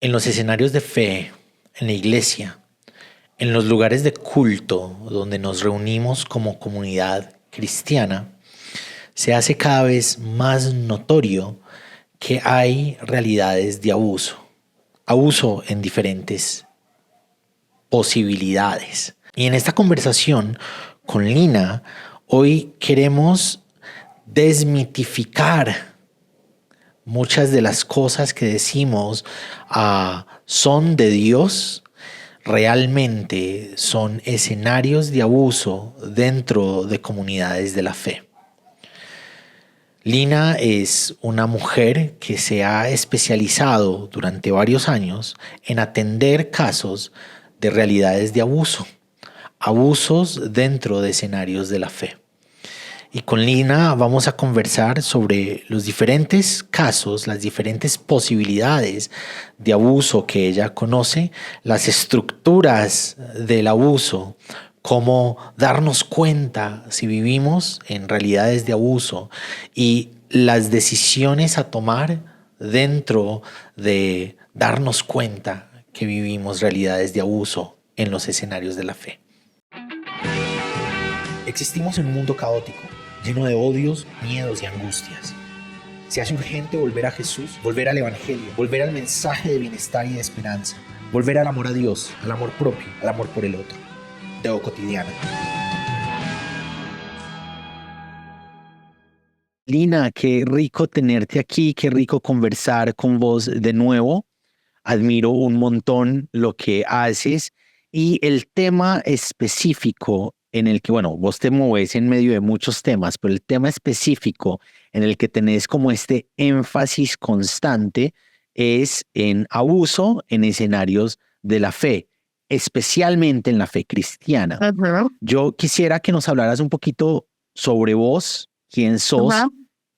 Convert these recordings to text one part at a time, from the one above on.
En los escenarios de fe, en la iglesia, en los lugares de culto donde nos reunimos como comunidad cristiana, se hace cada vez más notorio que hay realidades de abuso, abuso en diferentes posibilidades. Y en esta conversación con Lina, hoy queremos desmitificar muchas de las cosas que decimos son de Dios, realmente son escenarios de abuso dentro de comunidades de la fe. Lina es una mujer que se ha especializado durante varios años en atender casos de realidades de abuso, abusos dentro de escenarios de la fe. Y con Lina vamos a conversar sobre los diferentes casos, las diferentes posibilidades de abuso que ella conoce, las estructuras del abuso, cómo darnos cuenta si vivimos en realidades de abuso y las decisiones a tomar dentro de darnos cuenta que vivimos realidades de abuso en los escenarios de la fe. Existimos en un mundo caótico, lleno de odios, miedos y angustias. Se hace urgente volver a Jesús, volver al Evangelio, volver al mensaje de bienestar y de esperanza, volver al amor a Dios, al amor propio, al amor por el otro. Teo Cotidiana. Lina, qué rico tenerte aquí, qué rico conversar con vos de nuevo. Admiro un montón lo que haces y el tema específico en el que, bueno, vos te mueves en medio de muchos temas, pero el tema específico en el que tenés como este énfasis constante es en abuso en escenarios de la fe, especialmente en la fe cristiana. Yo quisiera que nos hablaras un poquito sobre vos, quién sos,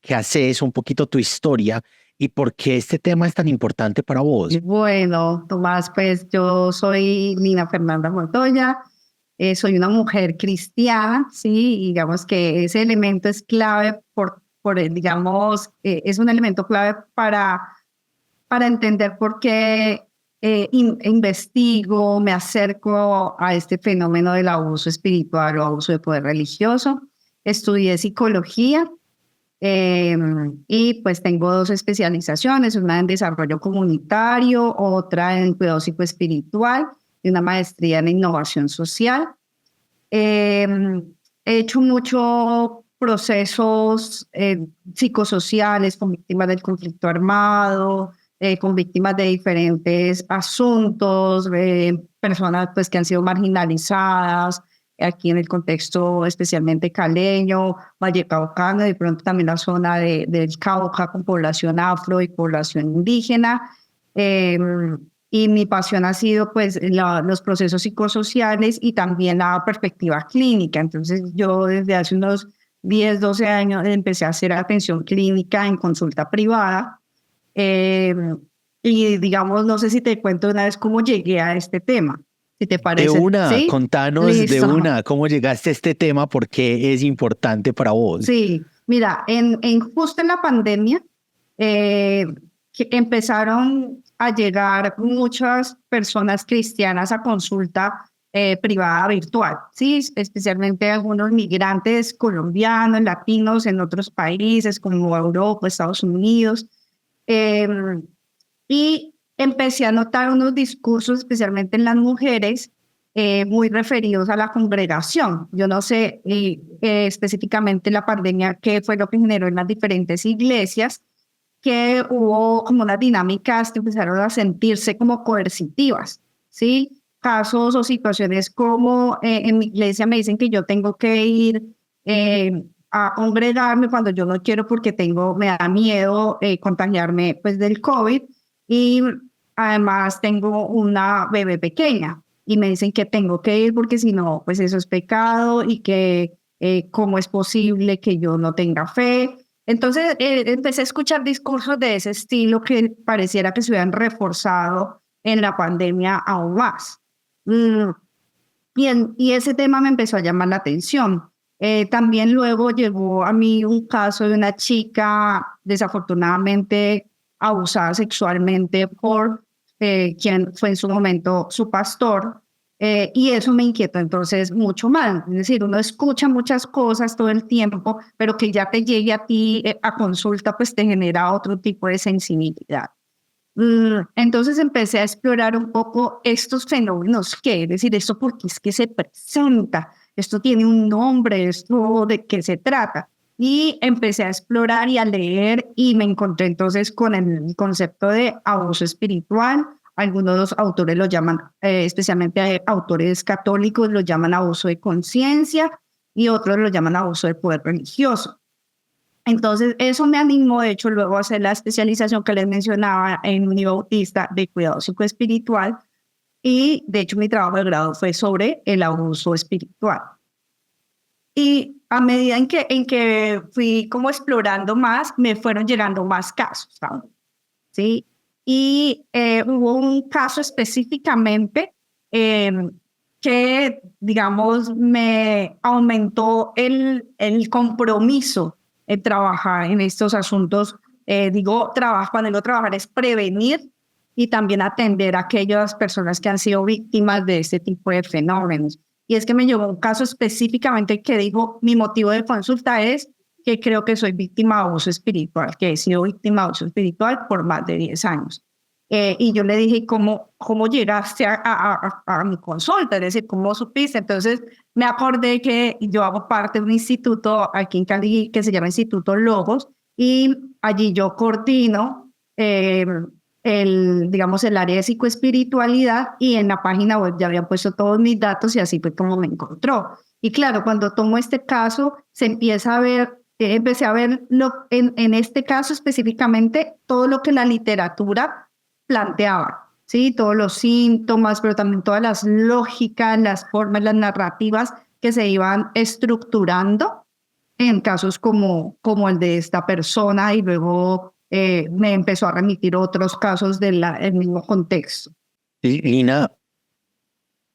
qué haces, un poquito tu historia y por qué este tema es tan importante para vos. Bueno, Tomás, pues yo soy Lina Fernanda Montoya, soy una mujer cristiana, sí, y digamos que ese elemento es clave digamos, es un elemento clave para entender por qué investigo, me acerco a este fenómeno del abuso espiritual o abuso de poder religioso. Estudié psicología. Y pues tengo dos especializaciones, una en desarrollo comunitario, otra en cuidado psicoespiritual y una maestría en innovación social. Eh, He hecho muchos procesos psicosociales con víctimas del conflicto armado, con víctimas de diferentes asuntos, personas pues, que han sido marginalizadas, aquí en el contexto especialmente caleño, vallecaucano, de pronto también la zona del Cauca con población afro y población indígena. Eh, y mi pasión ha sido pues los procesos psicosociales y también la perspectiva clínica. Entonces yo desde hace unos 10, 12 años empecé a hacer atención clínica en consulta privada. Eh, y digamos, no sé si te cuento una vez cómo llegué a este tema, si te De parece. una, ¿Sí? contanos de Listo. una, cómo llegaste a este tema, por qué es importante para vos. Sí, mira, justo en la pandemia eh, que empezaron a llegar muchas personas cristianas a consulta privada virtual, sí, especialmente algunos migrantes colombianos, latinos en otros países como Europa, Estados Unidos. Eh, y empecé a notar unos discursos, especialmente en las mujeres, muy referidos a la congregación. Yo no sé específicamente la pandemia, qué fue lo que generó en las diferentes iglesias, que hubo como unas dinámicas que empezaron a sentirse como coercitivas, ¿sí? Casos o situaciones como en mi iglesia me dicen que yo tengo que ir a congregarme cuando yo no quiero porque me da miedo contagiarme pues del COVID y además tengo una bebé pequeña y me dicen que tengo que ir porque si no, pues eso es pecado y que cómo es posible que yo no tenga fe. Entonces empecé a escuchar discursos de ese estilo que pareciera que se hubieran reforzado en la pandemia aún más. Mm, y ese tema me empezó a llamar la atención. También luego llegó a mí un caso de una chica desafortunadamente abusada sexualmente por quien fue en su momento su pastor, y eso me inquietó entonces mucho más. Es decir, uno escucha muchas cosas todo el tiempo, pero que ya te llegue a ti a consulta, pues te genera otro tipo de sensibilidad. Entonces empecé a explorar un poco estos fenómenos, es decir, esto porque es que se presenta, esto tiene un nombre, esto de qué se trata. Y empecé a explorar y a leer y me encontré entonces con el concepto de abuso espiritual. Algunos autores lo llaman, especialmente autores católicos, lo llaman abuso de conciencia y otros lo llaman abuso de poder religioso. Entonces, eso me animó, de hecho, luego a hacer la especialización que les mencionaba en Unibautista de cuidado psicoespiritual. Y, de hecho, mi trabajo de grado fue sobre el abuso espiritual. Y a medida en que fui como explorando más, me fueron llegando más casos, ¿sabes? ¿Sí? Y hubo un caso específicamente que, digamos, me aumentó el compromiso en trabajar en estos asuntos. Cuando digo trabajar es prevenir y también atender a aquellas personas que han sido víctimas de este tipo de fenómenos. Y es que me llegó un caso específicamente que dijo, mi motivo de consulta es que creo que soy víctima de abuso espiritual, que he sido víctima de abuso espiritual por más de 10 años. Y yo le dije, ¿cómo llegaste a mi consulta? Es decir, ¿cómo supiste? Entonces me acordé que yo hago parte de un instituto aquí en Cali que se llama Instituto Logos y allí yo coordino el área de psicoespiritualidad y en la página web ya habían puesto todos mis datos y así fue como me encontró. Y claro, cuando tomo este caso, se empieza a ver, empecé a ver en este caso específicamente todo lo que la literatura planteaba, ¿sí? Todos los síntomas, pero también todas las lógicas, las formas, las narrativas que se iban estructurando en casos como el de esta persona y luego me empezó a remitir otros casos del mismo contexto. Lina,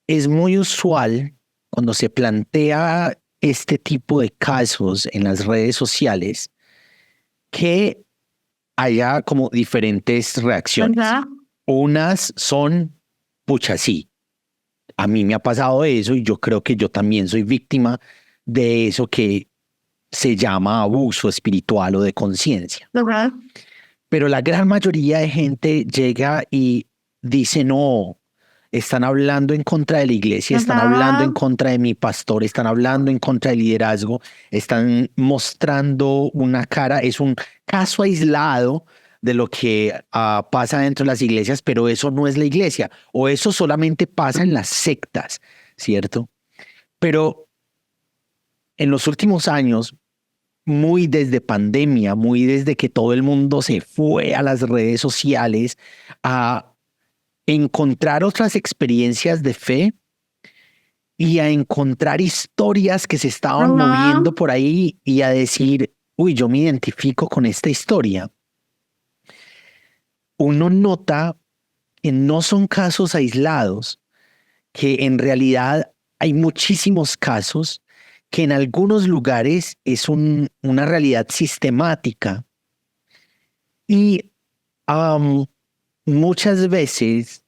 es muy usual cuando se plantea este tipo de casos en las redes sociales que haya como diferentes reacciones. ¿Verdad? Unas son, pucha, sí, a mí me ha pasado eso y yo creo que yo también soy víctima de eso que se llama abuso espiritual o de conciencia. ¿Verdad? Pero la gran mayoría de gente llega y dice, no, están hablando en contra de la iglesia, están hablando en contra de mi pastor, están hablando en contra del liderazgo, están mostrando una cara, es un caso aislado de lo que pasa dentro de las iglesias, pero eso no es la iglesia, o eso solamente pasa en las sectas, ¿cierto? Pero en los últimos años, muy desde pandemia, muy desde que todo el mundo se fue a las redes sociales a encontrar otras experiencias de fe y a encontrar historias que se estaban moviendo por ahí y a decir, uy, yo me identifico con esta historia. Uno nota que no son casos aislados, que en realidad hay muchísimos casos que en algunos lugares es una realidad sistemática y muchas veces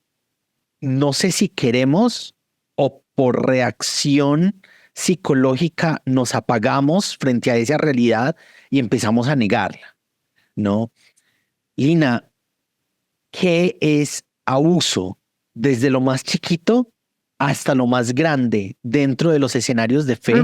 no sé si queremos o por reacción psicológica nos apagamos frente a esa realidad y empezamos a negarla, ¿no? Lina, ¿qué es abuso desde lo más chiquito hasta lo más grande dentro de los escenarios de fe?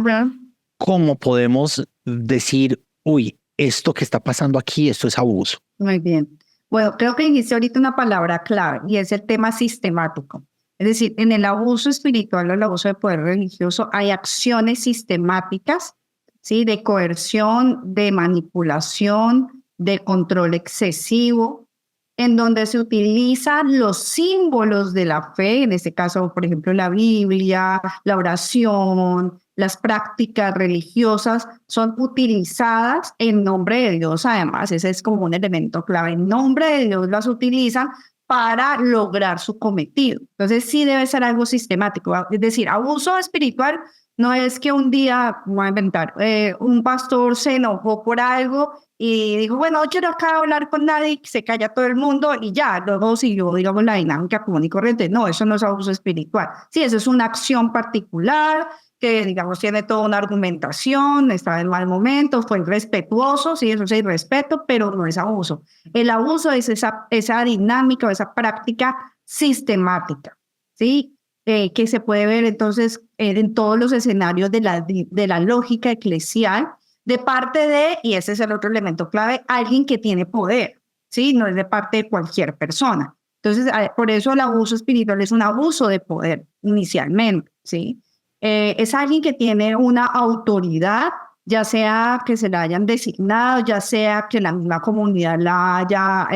¿Cómo podemos decir, uy, esto que está pasando aquí, esto es abuso? Muy bien. Bueno, creo que dijiste ahorita una palabra clave y es el tema sistemático. Es decir, en el abuso espiritual o el abuso de poder religioso hay acciones sistemáticas, ¿sí? De coerción, de manipulación, de control excesivo, en donde se utilizan los símbolos de la fe, en este caso, por ejemplo, la Biblia, la oración, las prácticas religiosas son utilizadas en nombre de Dios. Además, ese es como un elemento clave. En nombre de Dios las utilizan para lograr su cometido. Entonces, sí debe ser algo sistemático. Es decir, abuso espiritual No es que un día, voy a inventar, un pastor se enojó por algo y dijo, bueno, no quiero acá hablar con nadie, se calla todo el mundo y ya, luego siguió, digamos, la dinámica común y corriente. No, eso no es abuso espiritual. Sí, eso es una acción particular que, digamos, tiene toda una argumentación, estaba en mal momento, fue irrespetuoso, sí, eso es irrespeto, pero no es abuso. El abuso es esa dinámica o esa práctica sistemática, ¿sí? Que se puede ver entonces en todos los escenarios de la lógica eclesial, de parte de, y ese es el otro elemento clave, alguien que tiene poder, ¿sí? No es de parte de cualquier persona. Entonces, por eso el abuso espiritual es un abuso de poder inicialmente, ¿sí? Es alguien que tiene una autoridad, ya sea que se la hayan designado, ya sea que la misma comunidad la haya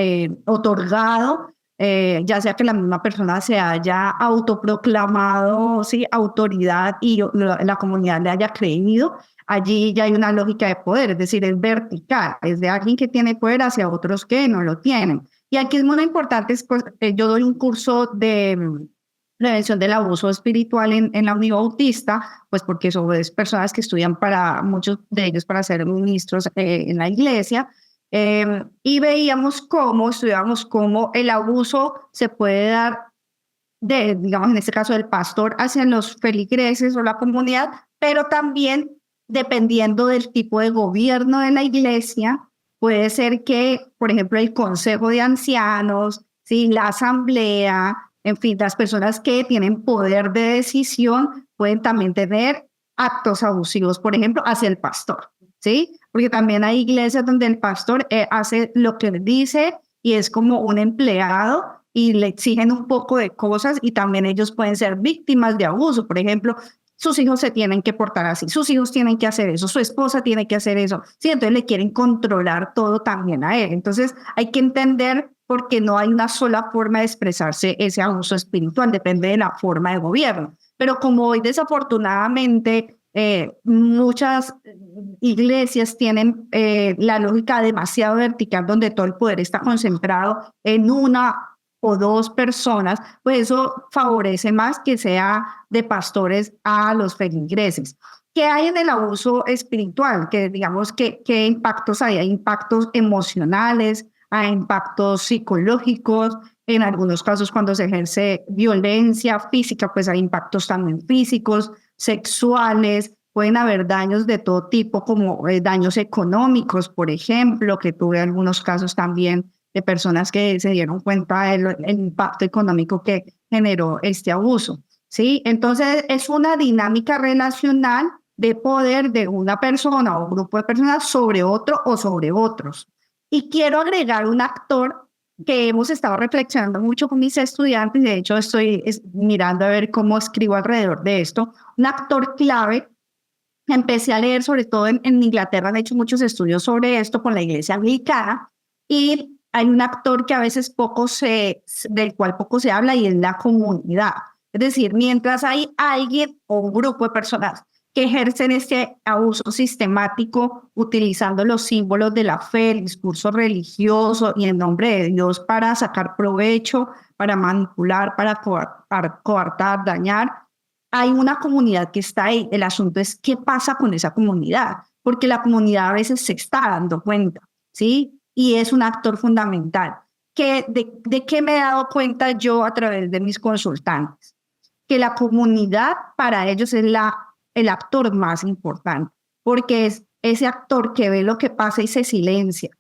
otorgado, ya sea que la misma persona se haya autoproclamado, ¿sí? Autoridad y la comunidad le haya creído, allí ya hay una lógica de poder, es decir, es vertical, es de alguien que tiene poder hacia otros que no lo tienen. Y aquí es muy importante, pues, yo doy un curso de prevención del abuso espiritual en la Unidad Bautista, pues porque son personas que estudian para, muchos de ellos para ser ministros en la iglesia, y veíamos cómo, estudiábamos cómo el abuso se puede dar de, digamos, en este caso del pastor hacia los feligreses o la comunidad, pero también dependiendo del tipo de gobierno de la iglesia, puede ser que, por ejemplo, el consejo de ancianos, ¿sí? La asamblea, en fin, las personas que tienen poder de decisión pueden también tener actos abusivos, por ejemplo, hacia el pastor, ¿sí? Porque también hay iglesias donde el pastor hace lo que dice y es como un empleado y le exigen un poco de cosas y también ellos pueden ser víctimas de abuso. Por ejemplo, sus hijos se tienen que portar así, sus hijos tienen que hacer eso, su esposa tiene que hacer eso. Sí, entonces le quieren controlar todo también a él. Entonces hay que entender porque no hay una sola forma de expresarse ese abuso espiritual, depende de la forma de gobierno. Pero como hoy desafortunadamente muchas iglesias tienen la lógica demasiado vertical donde todo el poder está concentrado en una o dos personas, pues eso favorece más que sea de pastores a los feligreses. ¿Qué hay en el abuso espiritual? Que digamos que qué impactos hay. Hay impactos emocionales, hay impactos psicológicos, en algunos casos cuando se ejerce violencia física, pues hay impactos también físicos, sexuales, pueden haber daños de todo tipo, como daños económicos, por ejemplo, que tuve algunos casos también de personas que se dieron cuenta del impacto económico que generó este abuso, ¿sí? Entonces, es una dinámica relacional de poder de una persona o un grupo de personas sobre otro o sobre otros. Y quiero agregar un actor que hemos estado reflexionando mucho con mis estudiantes, de hecho estoy mirando a ver cómo escribo alrededor de esto, un actor clave. Empecé a leer, sobre todo en Inglaterra, han hecho muchos estudios sobre esto con la iglesia anglicana, y hay un actor que a veces del cual poco se habla y es la comunidad. Es decir, mientras hay alguien o un grupo de personas que ejercen este abuso sistemático utilizando los símbolos de la fe, el discurso religioso y en nombre de Dios para sacar provecho, para manipular, para coartar, dañar, hay una comunidad que está ahí. El asunto es qué pasa con esa comunidad, porque la comunidad a veces se está dando cuenta, ¿sí? Y es un actor fundamental. ¿De qué me he dado cuenta yo a través de mis consultantes? Que la comunidad para ellos es el actor más importante, porque es ese actor que ve lo que pasa y se silencia,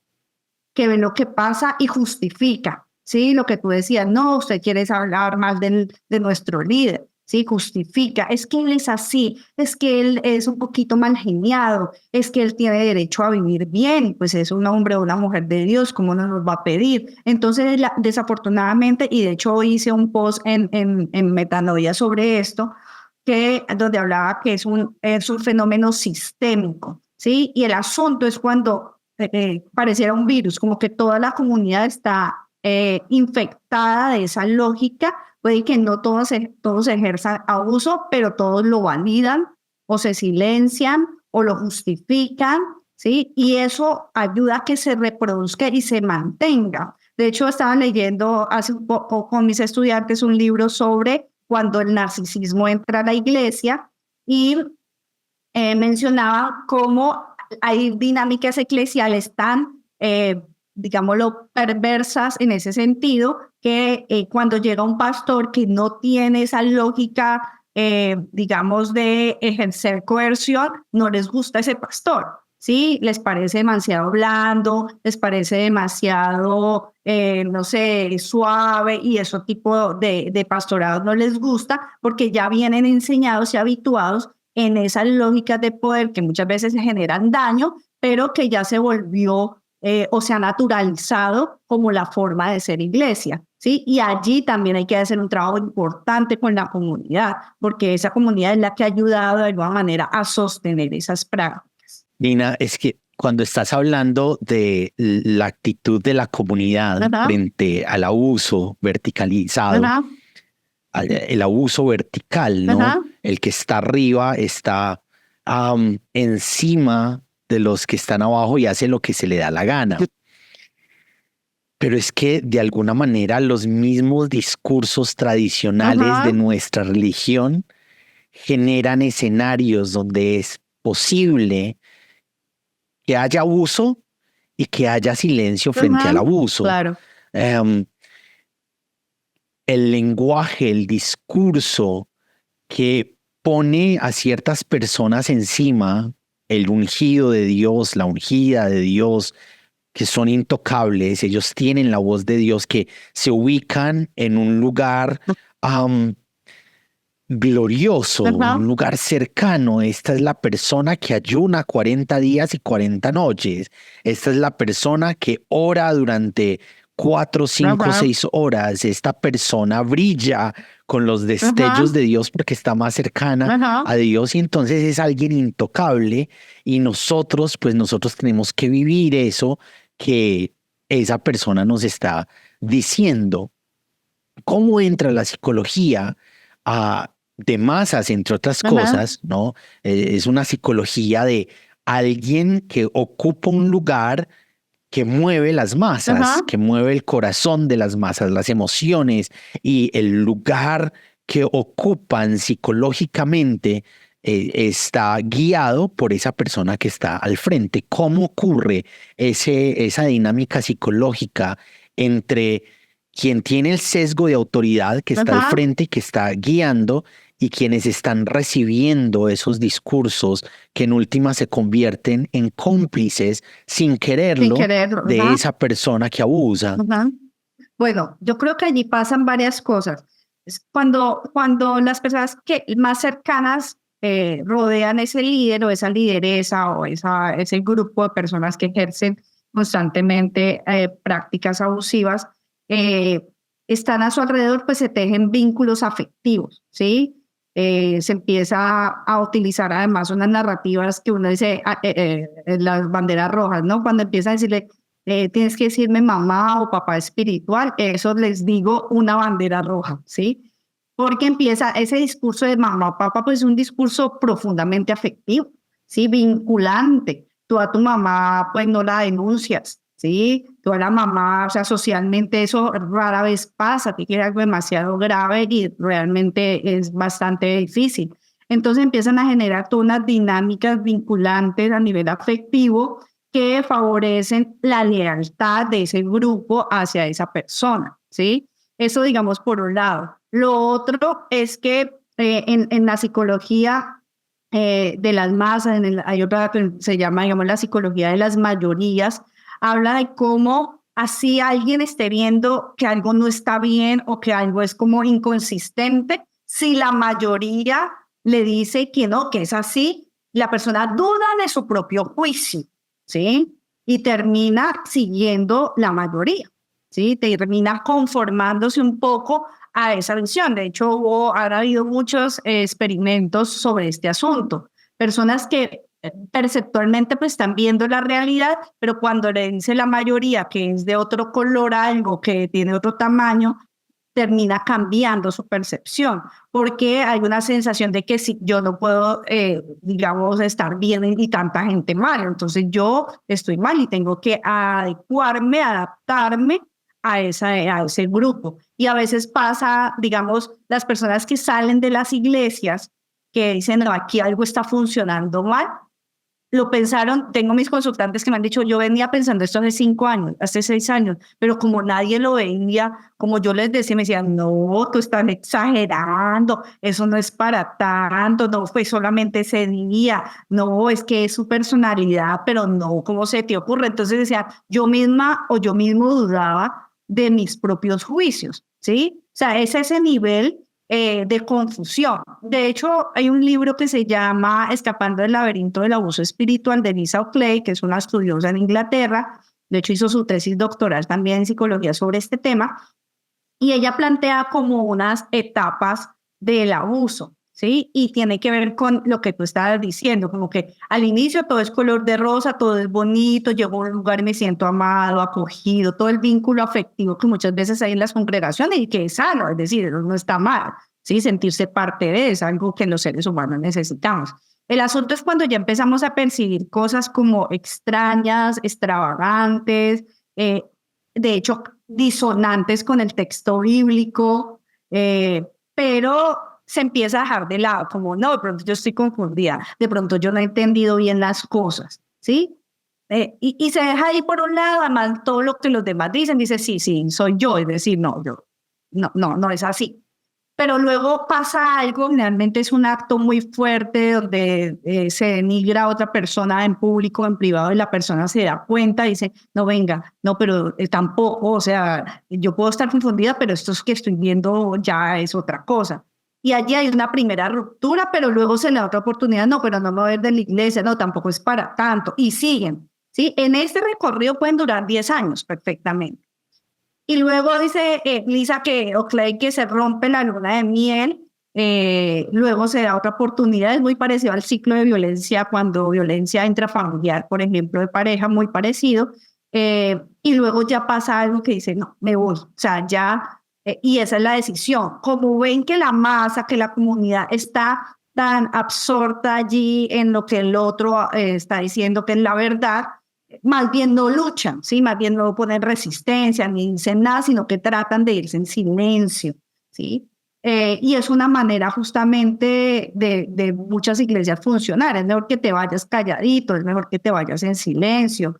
que ve lo que pasa y justifica, ¿sí? Lo que tú decías, no, usted quiere hablar mal de nuestro líder, ¿sí? Justifica, es que él es así, es que él es un poquito mal geniado, es que él tiene derecho a vivir bien, pues es un hombre o una mujer de Dios, ¿cómo no nos va a pedir? Entonces, desafortunadamente, y de hecho hoy hice un post en Metanoia sobre esto, donde hablaba que es un fenómeno sistémico, ¿sí? Y el asunto es cuando pareciera un virus, como que toda la comunidad está infectada de esa lógica, puede que no todos ejerzan abuso, pero todos lo validan o se silencian o lo justifican, ¿sí? Y eso ayuda a que se reproduzca y se mantenga. De hecho, estaba leyendo hace un poco con mis estudiantes un libro sobre cuando el narcisismo entra a la iglesia y mencionaba cómo hay dinámicas eclesiales tan, digámoslo, perversas en ese sentido, que cuando llega un pastor que no tiene esa lógica, digamos, de ejercer coerción, no les gusta ese pastor. Sí, les parece demasiado blando, les parece demasiado, no sé, suave, y ese tipo de pastorado no les gusta porque ya vienen enseñados y habituados en esas lógicas de poder que muchas veces generan daño, pero que ya se volvió o se ha naturalizado como la forma de ser iglesia, ¿sí? Y allí también hay que hacer un trabajo importante con la comunidad, porque esa comunidad es la que ha ayudado de alguna manera a sostener esas prácticas. Nina, es que cuando estás hablando de la actitud de la comunidad ¿Verdad? frente al abuso verticalizado, ¿Verdad? el abuso vertical, ¿Verdad? ¿no? El que está arriba está encima de los que están abajo y hace lo que se le da la gana. Pero es que de alguna manera los mismos discursos tradicionales de ¿Verdad? nuestra religión generan escenarios donde es posible que haya abuso y que haya silencio frente ¿Verdad? al abuso. Claro. Em, el lenguaje, el discurso que pone a ciertas personas encima, el ungido de Dios, la ungida de Dios, que son intocables, ellos tienen la voz de Dios, que se ubican en un lugar glorioso, ¿Verdad? un lugar cercano. Esta es la persona que ayuna 40 días y 40 noches. Esta es la persona que ora durante 4, 5, ¿Verdad? 6 horas. Esta persona brilla con los ¿Verdad? destellos de Dios porque está más cercana ¿Verdad? a Dios y entonces es alguien intocable y nosotros tenemos que vivir eso que esa persona nos está diciendo. ¿Cómo entra la psicología de masas, entre otras ¿Verdad? cosas, ¿no? Es una psicología de alguien que ocupa un lugar que mueve las masas, ¿Verdad? que mueve el corazón de las masas, las emociones y el lugar que ocupan psicológicamente está guiado por esa persona que está al frente. ¿Cómo ocurre esa dinámica psicológica entre quien tiene el sesgo de autoridad que está al ¿Verdad? frente y que está guiando y quienes están recibiendo esos discursos que en última se convierten en cómplices sin Sin quererlo quererlo, de ¿verdad? esa persona que abusa? ¿Verdad? Bueno, yo creo que allí pasan varias cosas. Cuando las personas que más cercanas rodean ese líder o esa lideresa o ese grupo de personas que ejercen constantemente prácticas abusivas, eh, están a su alrededor, pues se tejen vínculos afectivos, ¿sí? Se empieza a utilizar además unas narrativas que uno dice, las banderas rojas, ¿no? Cuando empieza a decirle, tienes que decirme mamá o papá espiritual, eso les digo una bandera roja, ¿sí? Porque empieza ese discurso de mamá o papá, pues es un discurso profundamente afectivo, ¿sí? Vinculante. Tú a tu mamá, pues no la denuncias, ¿sí? Tú a la mamá, o sea, socialmente eso rara vez pasa, que es algo demasiado grave y realmente es bastante difícil. Entonces empiezan a generar todas unas dinámicas vinculantes a nivel afectivo que favorecen la lealtad de ese grupo hacia esa persona, ¿sí? Eso, digamos, por un lado. Lo otro es que en la psicología de las masas, hay otra que se llama, digamos, la psicología de las mayorías, habla de cómo así alguien esté viendo que algo no está bien o que algo es como inconsistente, si la mayoría le dice que no, que es así, la persona duda de su propio juicio, ¿sí? Y termina siguiendo la mayoría, ¿sí? Termina conformándose un poco a esa visión. De hecho, han habido muchos experimentos sobre este asunto. Personas que perceptualmente pues están viendo la realidad, pero cuando le dice la mayoría que es de otro color algo, que tiene otro tamaño, termina cambiando su percepción, porque hay una sensación de que si yo no puedo, digamos, estar bien y tanta gente mal, entonces yo estoy mal y tengo que adecuarme, adaptarme a ese grupo. Y a veces pasa, digamos, las personas que salen de las iglesias que dicen, no, aquí algo está funcionando mal. Lo pensaron, tengo mis consultantes que me han dicho, yo venía pensando esto hace 5 años, hace 6 años, pero como nadie lo veía, como yo les decía, me decían, no, tú estás exagerando, eso no es para tanto, no fue solamente ese día, no, es que es su personalidad, pero no, ¿cómo se te ocurre? Entonces decía, yo misma o yo mismo dudaba de mis propios juicios, ¿sí? O sea, es ese nivel de confusión. De hecho, hay un libro que se llama Escapando del laberinto del abuso espiritual de Lisa Oakley, que es una estudiosa en Inglaterra. De hecho, hizo su tesis doctoral también en psicología sobre este tema. Y ella plantea como unas etapas del abuso, ¿sí? Y tiene que ver con lo que tú estabas diciendo, como que al inicio todo es color de rosa, todo es bonito, llego a un lugar y me siento amado, acogido, todo el vínculo afectivo que muchas veces hay en las congregaciones y que es sano, es decir, eso no está mal, ¿sí? Sentirse parte de es algo que los seres humanos necesitamos. El asunto es cuando ya empezamos a percibir cosas como extrañas, extravagantes, de hecho, disonantes con el texto bíblico, pero se empieza a dejar de lado, como no, de pronto yo estoy confundida, de pronto yo no he entendido bien las cosas, ¿sí? Y se deja ahí por un lado, además todo lo que los demás dicen, dice, sí, sí, soy yo, es decir, no, no es así. Pero luego pasa algo, realmente es un acto muy fuerte donde se denigra a otra persona en público, en privado, y la persona se da cuenta y dice, no, venga, no, pero tampoco, o sea, yo puedo estar confundida, pero esto que estoy viendo ya es otra cosa. Y allí hay una primera ruptura, pero luego se le da otra oportunidad, no, pero no me voy a ir de la iglesia, no, tampoco es para tanto, y siguen, ¿sí? En este recorrido pueden durar 10 años perfectamente. Y luego dice Lisa que Oakley que se rompe la luna de miel, luego se da otra oportunidad, es muy parecido al ciclo de violencia, cuando violencia intrafamiliar, por ejemplo, de pareja, muy parecido, y luego ya pasa algo que dice, no, me voy, o sea, ya, y esa es la decisión. Como ven que la masa, que la comunidad está tan absorta allí en lo que el otro está diciendo que es la verdad, más bien no luchan, ¿sí? Más bien no ponen resistencia ni dicen nada, sino que tratan de irse en silencio, ¿sí? Y es una manera justamente de muchas iglesias funcionar. Es mejor que te vayas calladito, es mejor que te vayas en silencio.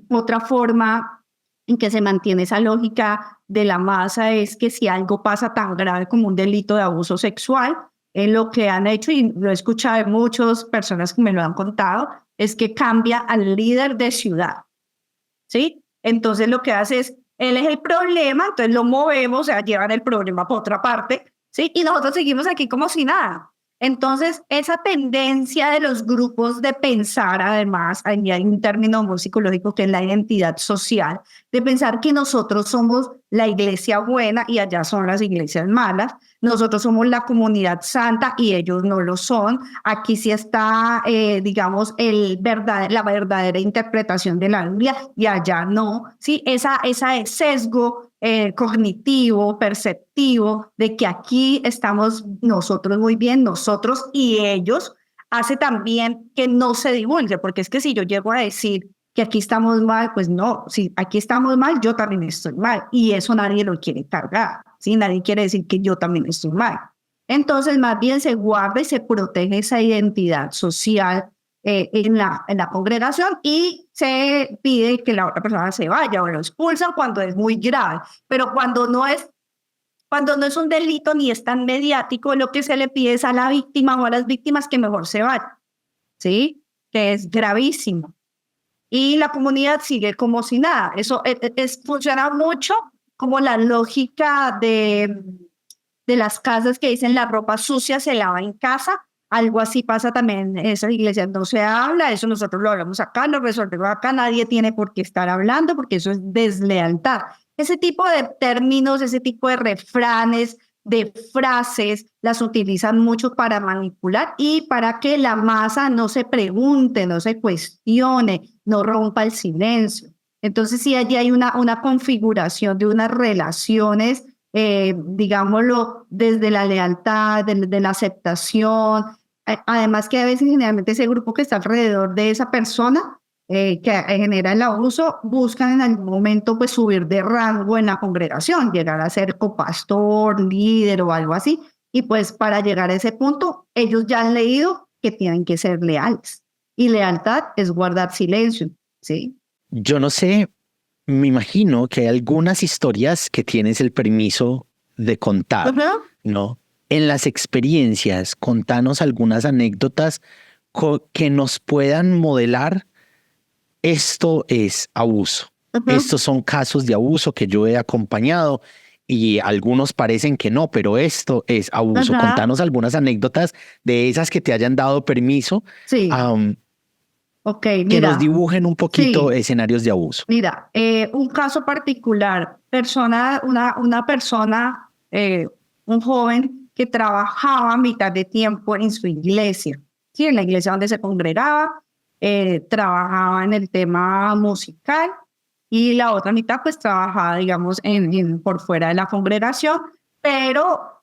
Otra forma en que se mantiene esa lógica de la masa es que si algo pasa tan grave como un delito de abuso sexual, lo que han hecho, y lo he escuchado de muchas personas que me lo han contado, es que cambia al líder de ciudad, ¿sí? Entonces lo que hace es, él es el problema, entonces lo movemos, o sea, llevan el problema por otra parte, ¿sí? Y nosotros seguimos aquí como si nada. Entonces, esa tendencia de los grupos de pensar, además, ahí hay un término muy psicológico que es la identidad social, de pensar que nosotros somos la iglesia buena y allá son las iglesias malas, nosotros somos la comunidad santa y ellos no lo son, aquí sí está, digamos, la verdadera interpretación de la Biblia y allá no, ¿sí? Ese sesgo cognitivo, perceptivo, de que aquí estamos nosotros muy bien, nosotros y ellos, hace también que no se divulgue, porque es que si yo llego a decir que aquí estamos mal, pues no, si aquí estamos mal, yo también estoy mal, y eso nadie lo quiere cargar, ¿sí? Nadie quiere decir que yo también estoy mal. Entonces, más bien se guarda y se protege esa identidad social en la congregación y se pide que la otra persona se vaya o lo expulsan cuando es muy grave, pero cuando no es un delito ni es tan mediático, lo que se le pide es a la víctima o a las víctimas que mejor se vayan, ¿sí? Que es gravísimo. Y la comunidad sigue como si nada. Eso funciona mucho como la lógica de las casas que dicen la ropa sucia se lava en casa. Algo así pasa también en esas iglesias. No se habla, eso nosotros lo hablamos acá, lo resolvemos acá, nadie tiene por qué estar hablando porque eso es deslealtad. Ese tipo de términos, ese tipo de refranes, de frases, las utilizan mucho para manipular y para que la masa no se pregunte, no se cuestione, no rompa el silencio. Entonces, sí, allí hay una configuración de unas relaciones, digámoslo, desde la lealtad, de la aceptación. Además que a veces generalmente ese grupo que está alrededor de esa persona que genera el abuso, buscan en algún momento pues subir de rango en la congregación, llegar a ser copastor, líder o algo así. Y pues para llegar a ese punto, ellos ya han leído que tienen que ser leales. Y lealtad es guardar silencio, ¿sí? Yo no sé, me imagino que hay algunas historias que tienes el permiso de contar, Ujú. ¿no? En las experiencias, contanos algunas anécdotas que nos puedan modelar. Esto es abuso. Ujú. Estos son casos de abuso que yo he acompañado y algunos parecen que no, pero esto es abuso. Ajá. Contanos algunas anécdotas de esas que te hayan dado permiso, Sí, am, ok, que nos mira, dibujen un poquito sí, escenarios de abuso. mira, un caso particular, una persona, un joven que trabajaba a mitad de tiempo en su iglesia, sí, en la iglesia donde se congregaba, trabajaba en el tema musical y la otra mitad pues trabajaba, digamos, por fuera de la congregación, pero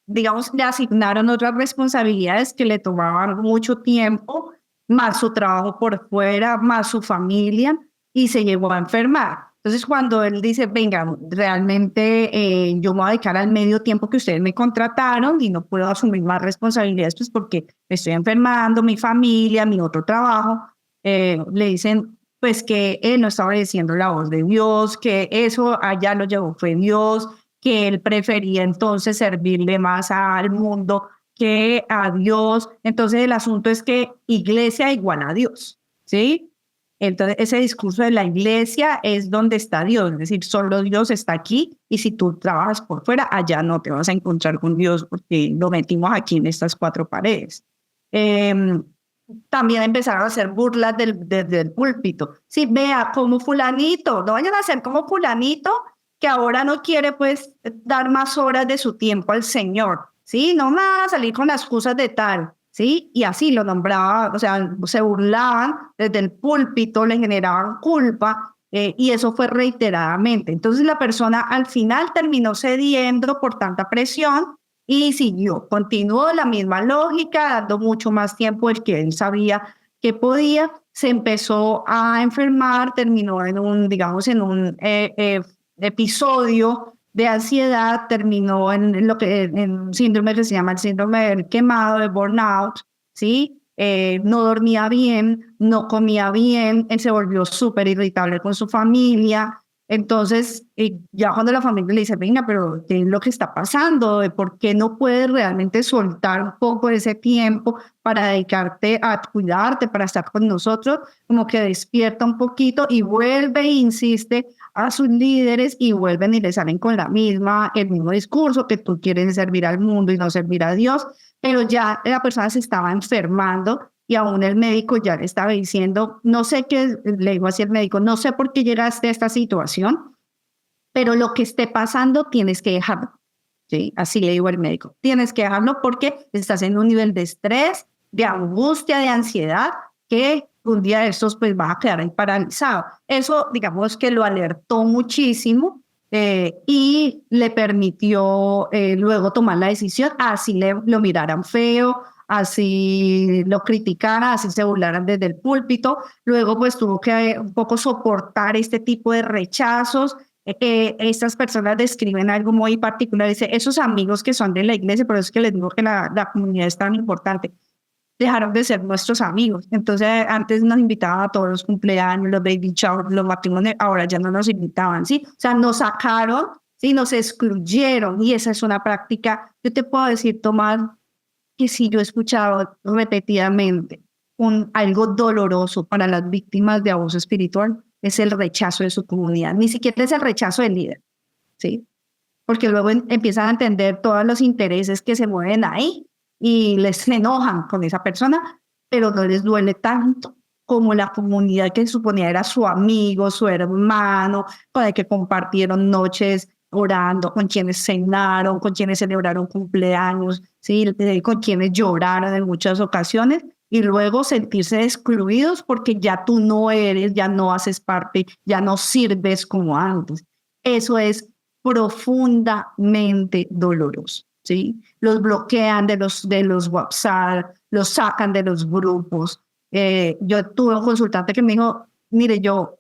digamos, le asignaron otras responsabilidades que le tomaban mucho tiempo, más su trabajo por fuera, más su familia, y se llegó a enfermar. Entonces, cuando él dice, venga, realmente yo me voy a dedicar al medio tiempo que ustedes me contrataron y no puedo asumir más responsabilidades, pues porque me estoy enfermando, mi familia, mi otro trabajo, le dicen, pues que él no está obedeciendo la voz de Dios, que eso allá lo llevó fue Dios, que él prefería entonces servirle más al mundo que a Dios. Entonces el asunto es que iglesia igual a Dios, ¿sí? Entonces ese discurso de la iglesia es donde está Dios, es decir, solo Dios está aquí y si tú trabajas por fuera, allá no te vas a encontrar con Dios porque lo metimos aquí en estas cuatro paredes. Eh, También empezaron a hacer burlas desde el púlpito. Sí, vea, como fulanito, no vayan a hacer como fulanito que ahora no quiere pues dar más horas de su tiempo al Señor, ¿sí? No más salir con las excusas de tal, ¿sí? Y así lo nombraba, o sea, se burlaban desde el púlpito, le generaban culpa y eso fue reiteradamente. Entonces la persona al final terminó cediendo por tanta presión y siguió, continuó la misma lógica, dando mucho más tiempo del que él sabía que podía, se empezó a enfermar, terminó en un, digamos, en un episodio de ansiedad, terminó en lo que en un síndrome que se llama el síndrome del quemado, de burnout, ¿sí? No dormía bien, no comía bien, él se volvió súper irritable con su familia. Entonces, ya cuando la familia le dice, venga, pero ¿qué es lo que está pasando? ¿Por qué no puedes realmente soltar un poco de ese tiempo para dedicarte a cuidarte, para estar con nosotros? Como que despierta un poquito y vuelve e insiste a sus líderes y vuelven y le salen con el mismo discurso que tú quieres servir al mundo y no servir a Dios, pero ya la persona se estaba enfermando y aún el médico ya le estaba diciendo, no sé qué, le dijo así el médico, no sé por qué llegaste a esta situación, pero lo que esté pasando tienes que dejarlo. ¿Sí? Así le digo al médico, tienes que dejarlo porque estás en un nivel de estrés, de angustia, de ansiedad, que un día de estos pues vas a quedar ahí paralizado. Eso digamos que lo alertó muchísimo y le permitió luego tomar la decisión, así lo miraran feo, así lo criticaran, así se burlaran desde el púlpito. Luego pues tuvo que un poco soportar este tipo de rechazos. Estas personas describen algo muy particular, dice, esos amigos que son de la iglesia, por eso es que les digo que la comunidad es tan importante, dejaron de ser nuestros amigos. Entonces, antes nos invitaban a todos los cumpleaños, los baby showers, los matrimonios, ahora ya no nos invitaban, ¿sí? O sea, nos sacaron, ¿sí? Nos excluyeron y esa es una práctica, yo te puedo decir, Tomás, que sí yo he escuchado repetidamente algo doloroso para las víctimas de abuso espiritual es el rechazo de su comunidad, ni siquiera es el rechazo del líder, ¿sí? Porque luego empiezan a entender todos los intereses que se mueven ahí y les enojan con esa persona, pero no les duele tanto como la comunidad que suponía era su amigo, su hermano, con el que compartieron noches orando, con quienes cenaron, con quienes celebraron cumpleaños, ¿sí? Con quienes lloraron en muchas ocasiones y luego sentirse excluidos porque ya tú no eres, ya no haces parte, ya no sirves como antes. Eso es profundamente doloroso, ¿sí? Los bloquean de los WhatsApp, los sacan de los grupos. Yo tuve un consultante que me dijo, mire, yo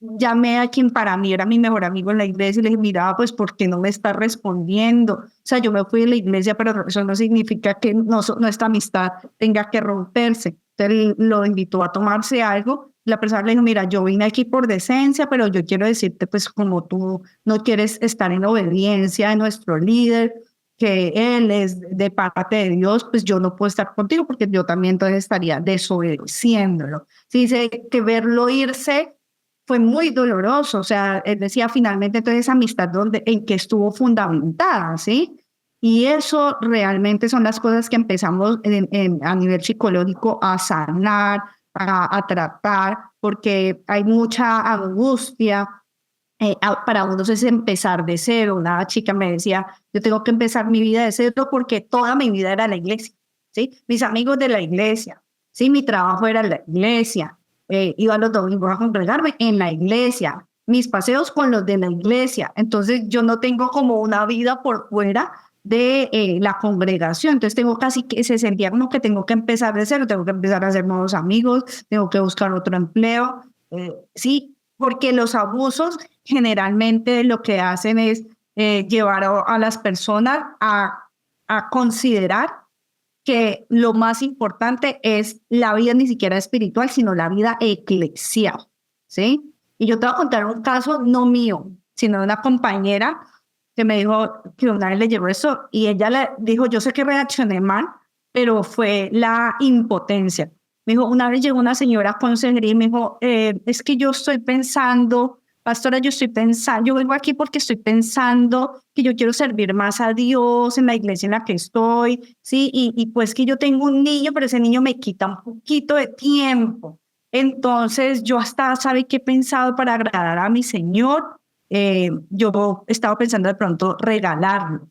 llamé a quien para mí era mi mejor amigo en la iglesia y le dije, mira, pues, ¿por qué no me está respondiendo? O sea, yo me fui de la iglesia, pero eso no significa que nuestra amistad tenga que romperse. Entonces lo invitó a tomarse algo. La persona le dijo, mira, yo vine aquí por decencia, pero yo quiero decirte, pues, como tú no quieres estar en obediencia de nuestro líder, que él es de parte de Dios, pues yo no puedo estar contigo porque yo también entonces estaría desobedeciéndolo. Sí, dice que verlo irse fue muy doloroso, o sea, él decía finalmente entonces esa amistad en que estuvo fundamentada, ¿sí? Y eso realmente son las cosas que empezamos a nivel psicológico a sanar, a tratar, porque hay mucha angustia. Para unos es empezar de cero. Una chica me decía, yo tengo que empezar mi vida de cero porque toda mi vida era la iglesia, ¿sí? Mis amigos de la iglesia, ¿sí? Mi trabajo era la iglesia. Iba los domingos a congregarme en la iglesia, mis paseos con los de la iglesia. Entonces yo no tengo como una vida por fuera de la congregación. Entonces tengo casi que, se sentía como que tengo que empezar de cero, tengo que empezar a hacer nuevos amigos, tengo que buscar otro empleo. Sí, porque los abusos generalmente lo que hacen es llevar a las personas a considerar que lo más importante es la vida ni siquiera espiritual, sino la vida eclesial, ¿sí? Y yo te voy a contar un caso no mío, sino de una compañera que me dijo que una vez le llegó eso y ella le dijo, yo sé que reaccioné mal, pero fue la impotencia. Me dijo, una vez llegó una señora a consejería y me dijo, es que yo estoy pensando, pastora, yo vengo aquí porque estoy pensando que yo quiero servir más a Dios en la iglesia en la que estoy, ¿sí? Y pues que yo tengo un niño, pero ese niño me quita un poquito de tiempo. Entonces yo hasta, ¿sabe qué he pensado para agradar a mi Señor? Yo estaba pensando de pronto regalarlo.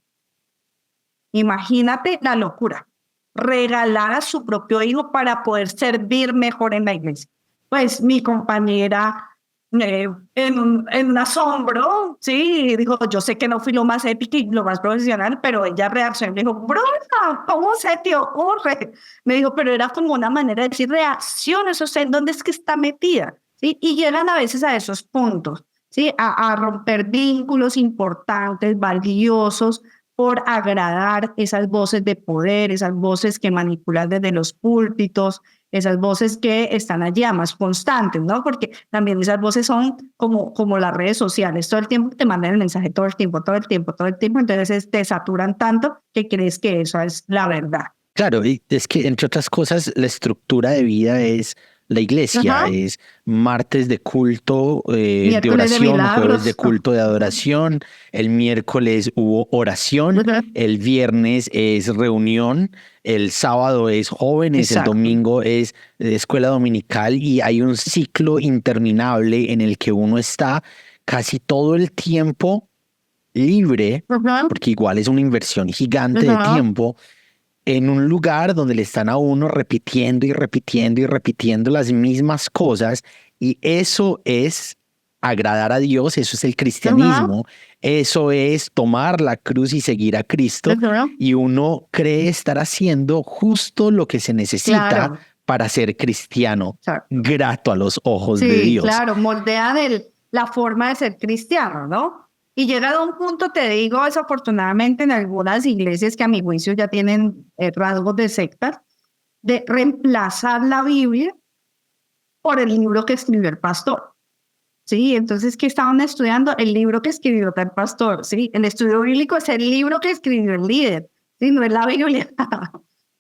Imagínate la locura, regalar a su propio hijo para poder servir mejor en la iglesia. Pues mi compañera, en un asombro, sí, dijo, yo sé que no fui lo más épico y lo más profesional, pero ella reaccionó y dijo, broma, ¿cómo se te ocurre? Me dijo, pero era como una manera de decir, reacciona, eso sé, ¿dónde es que está metida? ¿Sí? Y llegan a veces a esos puntos, ¿sí? A romper vínculos importantes, valiosos, por agradar esas voces de poder, esas voces que manipulan desde los púlpitos, esas voces que están allí a más constantes, ¿no? Porque también esas voces son como las redes sociales, todo el tiempo te mandan el mensaje, todo el tiempo, todo el tiempo, todo el tiempo, entonces te saturan tanto que crees que eso es la verdad. Claro, y es que entre otras cosas, la estructura de vida es la iglesia, Ajá. es martes de culto de Miércoles de oración, jueves de milagros. culto de adoración, el miércoles hubo oración, Ajá. el viernes es reunión, el sábado es jóvenes, el Exacto. domingo es escuela dominical y hay un ciclo interminable en el que uno está casi todo el tiempo libre, Ajá. porque igual es una inversión gigante de Ajá. tiempo en un lugar donde le están a uno repitiendo y repitiendo y repitiendo las mismas cosas y eso es agradar a Dios, eso es el Ajá. cristianismo, eso es tomar la cruz y seguir a Cristo Ajá. y uno cree estar haciendo justo lo que se necesita Claro. para ser cristiano, Exacto. grato a los ojos de Sí, Dios. claro, moldean la forma de ser cristiano, ¿no? Y llegado a un punto, te digo, desafortunadamente en algunas iglesias que a mi juicio ya tienen rasgos de sectas, de reemplazar la Biblia por el libro que escribió el pastor. Sí, entonces, ¿qué estaban estudiando? El libro que escribió el pastor, ¿sí? El estudio bíblico es el libro que escribió el líder, ¿sí? No es la Biblia.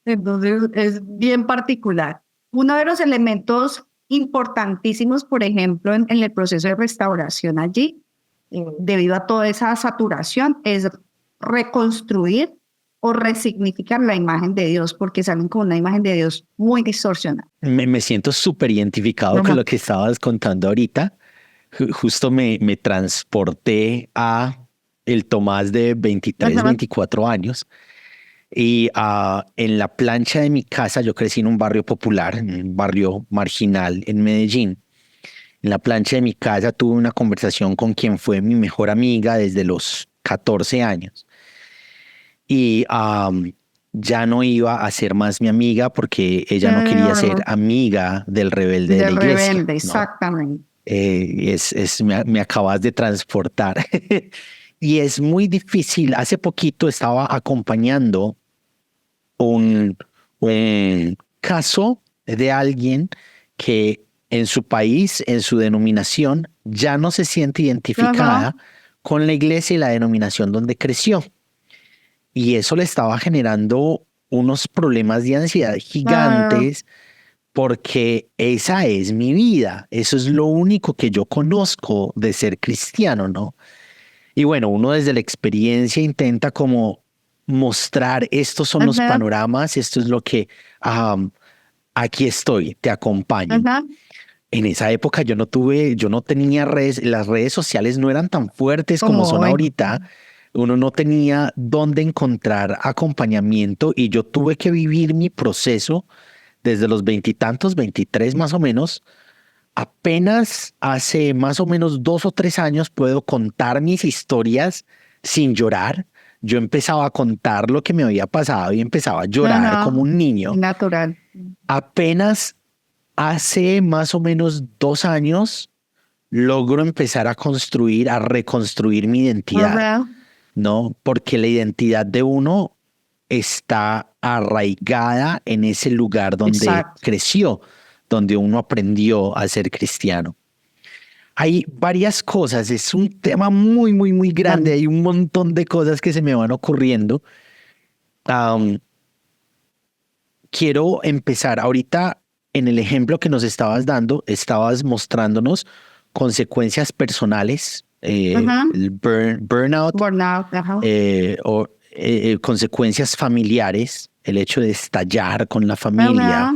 Entonces, es bien particular. Uno de los elementos importantísimos, por ejemplo, en el proceso de restauración allí, debido a toda esa saturación, es reconstruir o resignificar la imagen de Dios, porque salen con una imagen de Dios muy distorsionada. Me siento súper identificado con Ajá. lo que estabas contando ahorita. Justo me transporté a el Tomás de 23, Ajá. 24 años y en la plancha de mi casa, yo crecí en un barrio popular, en un barrio marginal en Medellín. En la plancha de mi casa tuve una conversación con quien fue mi mejor amiga desde los 14 años y ya no iba a ser más mi amiga porque ella no quería ser amiga del rebelde de la Del iglesia, rebelde, ¿no? exactamente. Me acabas de transportar. Y es muy difícil. Hace poquito estaba acompañando un caso de alguien que en su país, en su denominación, ya no se siente identificada Ajá. con la iglesia y la denominación donde creció. Y eso le estaba generando unos problemas de ansiedad Ah, gigantes porque esa es mi vida. Eso es lo único que yo conozco de ser cristiano, ¿no? Y bueno, uno desde la experiencia intenta como mostrar, estos son los ajá, panoramas, esto es lo que aquí estoy, te acompaño. ajá. En esa época yo no tenía redes, las redes sociales no eran tan fuertes como Como son hoy. ahorita. Uno no tenía dónde encontrar acompañamiento y yo tuve que vivir mi proceso desde los veintitantos, 23 más o menos. Apenas hace más o menos 2 o 3 años puedo contar mis historias sin llorar. Yo empezaba a contar lo que me había pasado y empezaba a llorar Ajá. como un niño. Natural. Apenas hace más o menos 2 años logro empezar a construir, a reconstruir mi identidad, Ajá. ¿no? Porque la identidad de uno está arraigada en ese lugar donde Exacto. creció, donde uno aprendió a ser cristiano. Hay varias cosas, es un tema muy, muy, muy grande, hay un montón de cosas que se me van ocurriendo. Am, Quiero empezar ahorita en el ejemplo que nos estabas dando, estabas mostrándonos consecuencias personales, Ajá. el burnout, Burnout. Ajá. consecuencias familiares, el hecho de estallar con la familia. Ajá.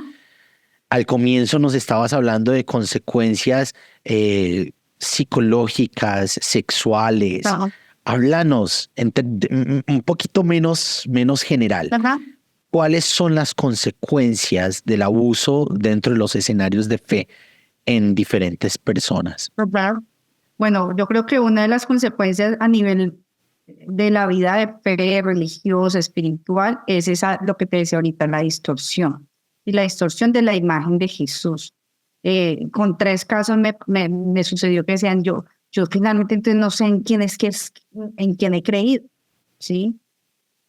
Al comienzo nos estabas hablando de consecuencias psicológicas, sexuales. Ajá. Háblanos un poquito menos general. Ajá. ¿Cuáles son las consecuencias del abuso dentro de los escenarios de fe en diferentes personas? Ajá. Bueno, yo creo que una de las consecuencias a nivel de la vida de fe religiosa, espiritual, es esa, lo que te decía ahorita, la distorsión. Y la distorsión de la imagen de Jesús. Con 3 casos me sucedió que decían, yo finalmente entonces no sé en quién en quién he creído, ¿sí?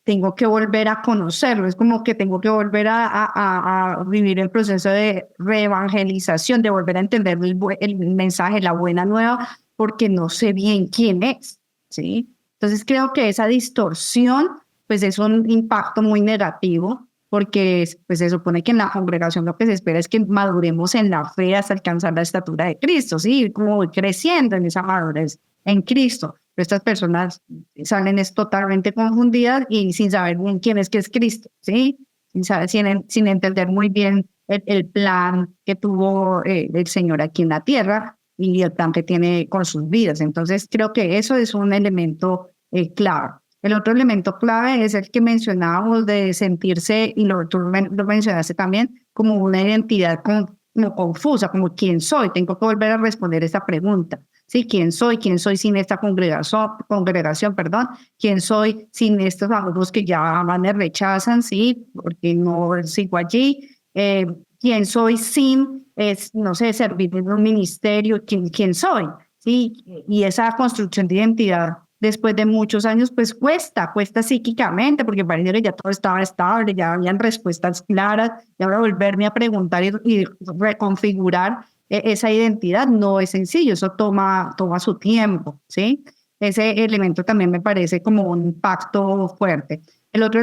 Tengo que volver a conocerlo, es como que tengo que volver a vivir el proceso de reevangelización, de volver a entender el mensaje, la buena nueva, porque no sé bien quién es, ¿sí? Entonces creo que esa distorsión, pues es un impacto muy negativo, porque pues se supone que en la congregación lo que se espera es que maduremos en la fe hasta alcanzar la estatura de Cristo, ¿sí? Como voy creciendo en esa madurez en Cristo. Estas personas salen es totalmente confundidas y sin saber bien quién es que es Cristo, ¿sí? Sin entender muy bien el plan que tuvo el Señor aquí en la tierra y el plan que tiene con sus vidas. Entonces, creo que eso es un elemento clave. El otro elemento clave es el que mencionábamos de sentirse, y tú lo mencionaste también, como una identidad como confusa, como quién soy. Tengo que volver a responder esta pregunta. Sí, ¿quién soy? ¿Quién soy sin esta congregación, perdón? ¿Quién soy sin estos amigos que ya me rechazan? Sí, porque no sigo allí. ¿Quién soy sin, no sé, servir en un ministerio? ¿Quién soy? Sí, y esa construcción de identidad después de muchos años, pues cuesta psíquicamente, porque parece que ya todo estaba estable, ya habían respuestas claras, y ahora volverme a preguntar y reconfigurar esa identidad no es sencillo, eso toma su tiempo, ¿sí? Ese elemento también me parece como un impacto fuerte. El otro,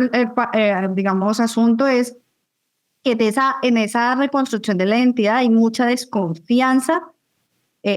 digamos, asunto es que en esa reconstrucción de la identidad hay mucha desconfianza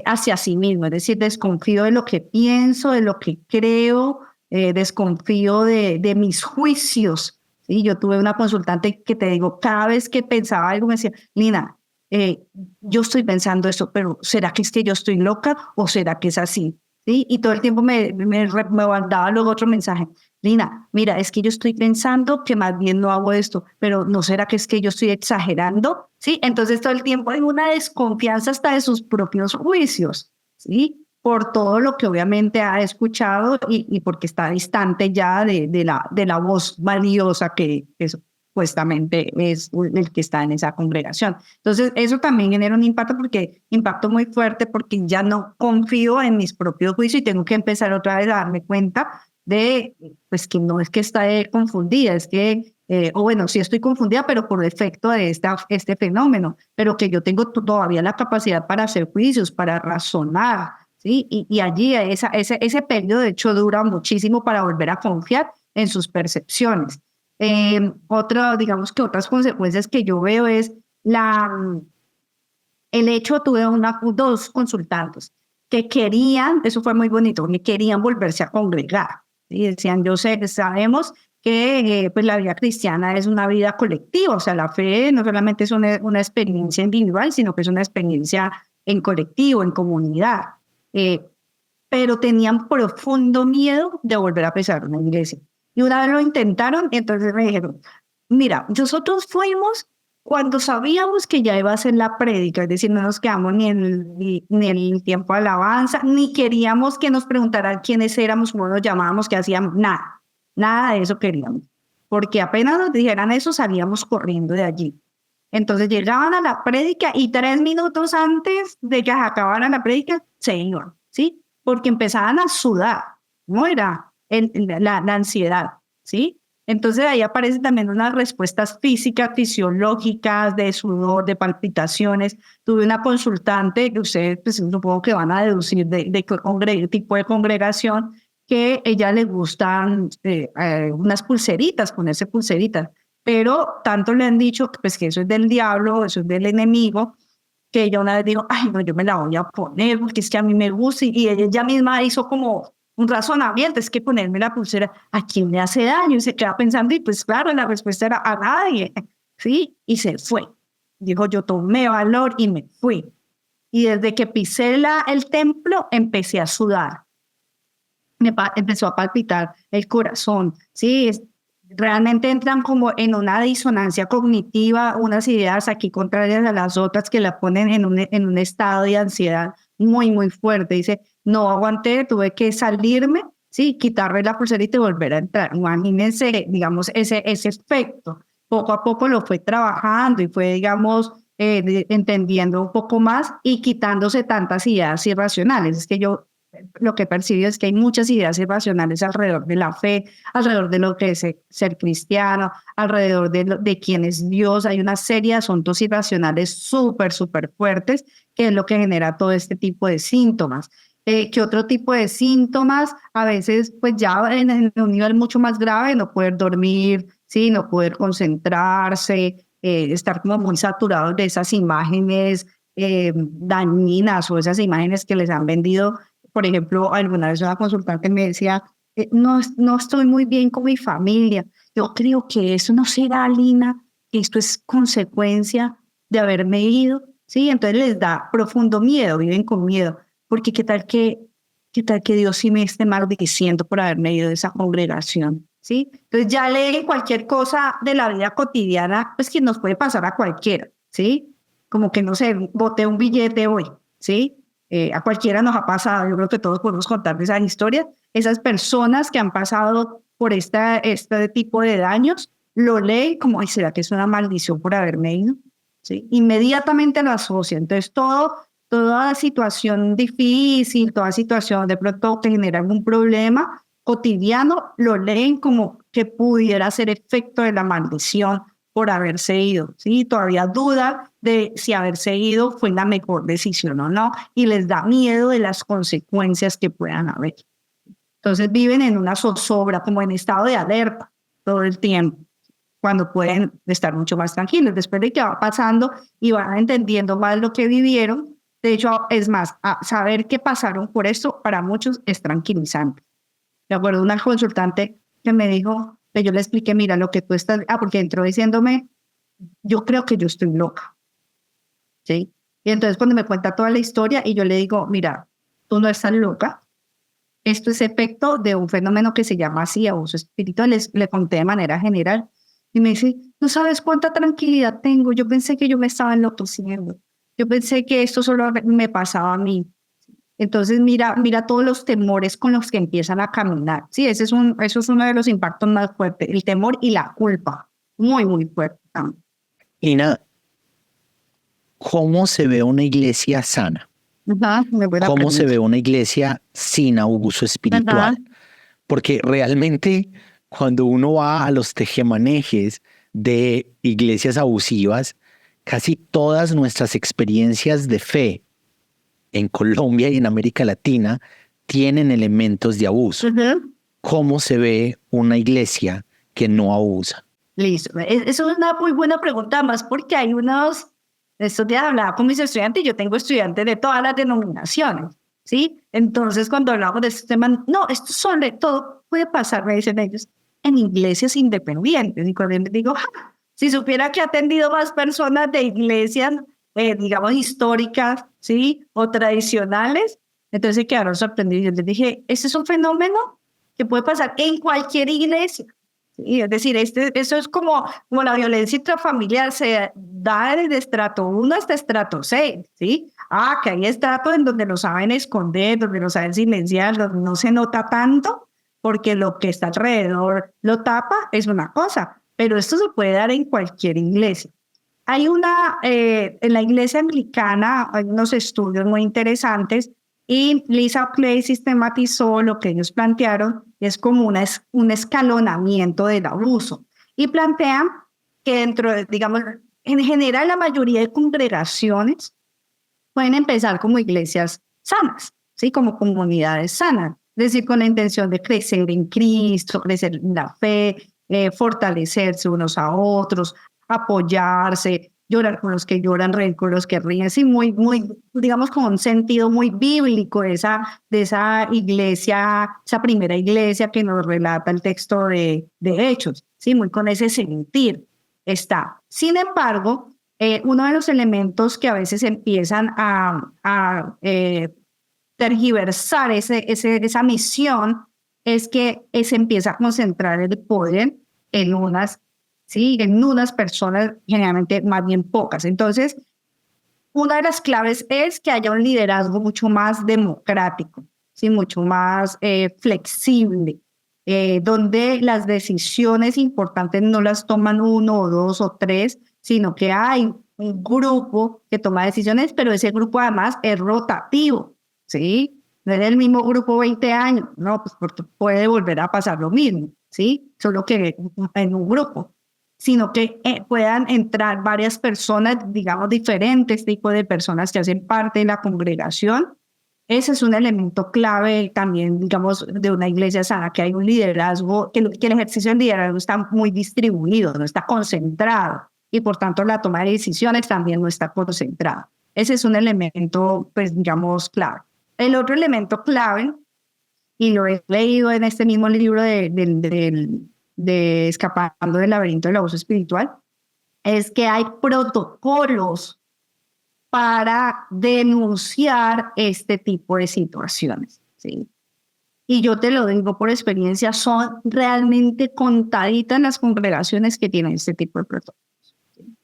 hacia sí mismo, es decir, desconfío de lo que pienso, de lo que creo, desconfío de mis juicios. ¿Sí? Yo tuve una consultante que te digo, cada vez que pensaba algo me decía, Lina, eh, yo estoy pensando esto, pero ¿será que es que yo estoy loca o será que es así? ¿Sí? Y todo el tiempo me mandaba luego otro mensaje. Lina, mira, es que yo estoy pensando que más bien no hago esto, pero ¿no será que es que yo estoy exagerando? ¿Sí? Entonces todo el tiempo hay una desconfianza hasta de sus propios juicios, ¿sí? Por todo lo que obviamente ha escuchado y porque está distante ya de la voz valiosa que eso. supuestamente es el que está en esa congregación. Entonces, eso también genera un impacto muy fuerte porque ya no confío en mis propios juicios y tengo que empezar otra vez a darme cuenta de, pues que no es que esté confundida, es que, o bueno, sí estoy confundida, pero por efecto de este fenómeno, pero que yo tengo todavía la capacidad para hacer juicios, para razonar, ¿sí? Y allí ese periodo, de hecho, dura muchísimo para volver a confiar en sus percepciones. Digamos que otras consecuencias que yo veo es el hecho, tuve dos consultantes que querían, eso fue muy bonito, que querían volverse a congregar. Y decían, sabemos que pues la vida cristiana es una vida colectiva, o sea, la fe no solamente es una experiencia individual, sino que es una experiencia en colectivo, en comunidad. Pero tenían profundo miedo de volver a pisar una iglesia. Y una vez lo intentaron, entonces me dijeron, mira, nosotros fuimos cuando sabíamos que ya iba a ser la prédica, es decir, no nos quedamos ni en el tiempo de alabanza, ni queríamos que nos preguntaran quiénes éramos, cómo nos llamábamos, qué hacíamos, nada de eso queríamos. Porque apenas nos dijeran eso, salíamos corriendo de allí. Entonces llegaban a la prédica y 3 minutos antes de que acabara la prédica, se iban, ¿sí? Porque empezaban a sudar, ¿no? Era la ansiedad, ¿sí? Entonces ahí aparecen también unas respuestas físicas, fisiológicas, de sudor, de palpitaciones. Tuve una consultante, que ustedes pues, supongo que van a deducir de qué tipo de congregación, que ella le gustan unas pulseritas, ponerse pulseritas, pero tanto le han dicho pues, que eso es del diablo, eso es del enemigo, que ella una vez dijo, ay, no, yo me la voy a poner porque es que a mí me gusta, y ella misma hizo como un razonamiento, es que ponerme la pulsera, ¿a quién le hace daño? Y se queda pensando, y pues claro, la respuesta era a nadie, ¿sí? Y se fue. Dijo, yo tomé valor y me fui. Y desde que pisé el templo, empecé a sudar. Empezó a palpitar el corazón, ¿sí? Realmente entran como en una disonancia cognitiva, unas ideas aquí contrarias a las otras que la ponen en un estado de ansiedad muy, muy fuerte. Dice, no aguanté, tuve que salirme, sí, quitarle la pulserita y volver a entrar. Imagínense, digamos, ese efecto. Poco a poco lo fue trabajando y fue, digamos, entendiendo un poco más y quitándose tantas ideas irracionales. Es que yo lo que percibo es que hay muchas ideas irracionales alrededor de la fe, alrededor de lo que es ser cristiano, alrededor de quién es Dios. Hay una serie de asuntos irracionales súper, súper fuertes, que es lo que genera todo este tipo de síntomas. ¿Qué otro tipo de síntomas? A veces, pues ya en un nivel mucho más grave, no poder dormir, ¿sí? No poder concentrarse, estar como muy saturados de esas imágenes dañinas o esas imágenes que les han vendido. Por ejemplo, alguna vez una consultante me decía, no estoy muy bien con mi familia. Yo creo que eso no será, Lina, que esto es consecuencia de haberme ido, ¿sí? Entonces les da profundo miedo, viven con miedo, porque qué tal que Dios sí me esté maldiciendo por haberme ido de esa congregación, ¿sí? Entonces ya leen cualquier cosa de la vida cotidiana, pues que nos puede pasar a cualquiera, ¿sí? Como que, no sé, boté un billete hoy, ¿sí? A cualquiera nos ha pasado, yo creo que todos podemos contar esas historias. Esas personas que han pasado por este tipo de daños, lo leen como, ay, ¿será que es una maldición por haberme ido? ¿Sí? Inmediatamente lo asocian. Entonces, toda situación difícil, toda situación de pronto que genera algún problema cotidiano, lo leen como que pudiera ser efecto de la maldición por haberse ido, ¿sí? Todavía duda de si haberse ido fue la mejor decisión o no, y les da miedo de las consecuencias que puedan haber. Entonces viven en una zozobra, como en estado de alerta todo el tiempo, cuando pueden estar mucho más tranquilos. Después de que va pasando y van entendiendo más lo que vivieron, de hecho, es más, saber que pasaron por esto para muchos es tranquilizante. Me acuerdo una consultante que me dijo, que yo le expliqué, mira, lo que tú estás, porque entró diciéndome, yo creo que yo estoy loca, ¿sí? Y entonces cuando me cuenta toda la historia y yo le digo, mira, tú no estás loca, esto es efecto de un fenómeno que se llama así, abuso espiritual, le conté de manera general, y me dice, no sabes cuánta tranquilidad tengo, yo pensé que yo me estaba enloqueciendo, yo pensé que esto solo me pasaba a mí. Entonces mira todos los temores con los que empiezan a caminar. Sí, eso es uno de los impactos más fuertes, el temor y la culpa. muy, muy fuerte también. Ina, ¿cómo se ve una iglesia sana? Ajá, me voy a ¿Cómo se preguntar. ve una iglesia sin abuso espiritual? Ajá. Porque realmente cuando uno va a los tejemanejes de iglesias abusivas, casi todas nuestras experiencias de fe en Colombia y en América Latina tienen elementos de abuso. Ujú. ¿Cómo se ve una iglesia que no abusa? Listo. Eso es una muy buena pregunta, más porque hay unos, estos días hablaba con mis estudiantes, yo tengo estudiantes de todas las denominaciones, ¿sí? Entonces, cuando hablamos de este tema, no, esto sobre todo puede pasar, me dicen ellos, en iglesias independientes. Y cuando yo les digo, "Ja, si supiera que he atendido más personas de iglesias, digamos, históricas, ¿sí? O tradicionales", entonces se quedaron sorprendidos. Yo les dije, ese es un fenómeno que puede pasar en cualquier iglesia. Sí, es decir, eso es como la violencia intrafamiliar, se da desde estrato 1 hasta estrato 6, ¿sí? Que hay estratos en donde lo saben esconder, donde lo saben silenciar, donde no se nota tanto, porque lo que está alrededor lo tapa, es una cosa, pero esto se puede dar en cualquier iglesia. En la iglesia anglicana hay unos estudios muy interesantes y Lisa Clay sistematizó lo que ellos plantearon, es como un escalonamiento del abuso. Y plantean que digamos, en general la mayoría de congregaciones pueden empezar como iglesias sanas, ¿sí? Como comunidades sanas, es decir, con la intención de crecer en Cristo, crecer en la fe, fortalecerse unos a otros, apoyarse, llorar con los que lloran, reír con los que ríen, sí, digamos, con un sentido muy bíblico de esa iglesia, esa primera iglesia que nos relata el texto de Hechos, sí, muy con ese sentir está. Sin embargo, uno de los elementos que a veces empiezan a tergiversar esa misión es que se empieza a concentrar el poder en unas personas, generalmente más bien pocas. Entonces, una de las claves es que haya un liderazgo mucho más democrático, ¿sí? Mucho más flexible, donde las decisiones importantes no las toman uno o dos o tres, sino que hay un grupo que toma decisiones, pero ese grupo además es rotativo, ¿sí? No es el mismo grupo 20 años, no, pues porque puede volver a pasar lo mismo, ¿sí? Solo que en un grupo, sino que puedan entrar varias personas, digamos, diferentes tipos de personas que hacen parte de la congregación. Ese es un elemento clave también, digamos, de una iglesia sana, que hay un liderazgo, que el ejercicio del liderazgo está muy distribuido, no está concentrado, y por tanto la toma de decisiones también no está concentrada. Ese es un elemento, pues, digamos, clave. El otro elemento clave, y lo he leído en este mismo libro de Escapando del laberinto del abuso espiritual, es que hay protocolos para denunciar este tipo de situaciones, ¿sí? Y yo te lo digo por experiencia, son realmente contaditas las congregaciones que tienen este tipo de protocolos, ¿sí?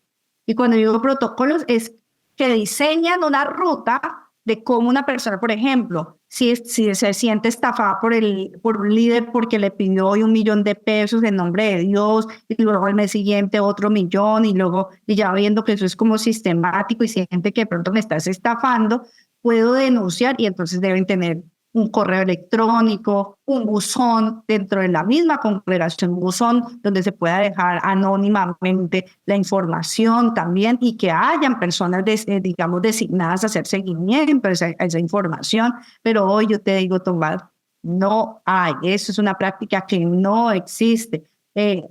Y cuando digo protocolos es que diseñan una ruta de cómo una persona, por ejemplo, si se siente estafada por un líder porque le pidió hoy 1.000.000 de pesos en nombre de Dios y luego el mes siguiente otro 1.000.000 y ya viendo que eso es como sistemático y siente que de pronto me estás estafando, puedo denunciar y entonces deben tener un correo electrónico, un buzón dentro de la misma congregación, un buzón donde se pueda dejar anónimamente la información también y que hayan personas, digamos, designadas a hacer seguimiento a esa información. Pero hoy yo te digo, Tomás, no hay, eso es una práctica que no existe.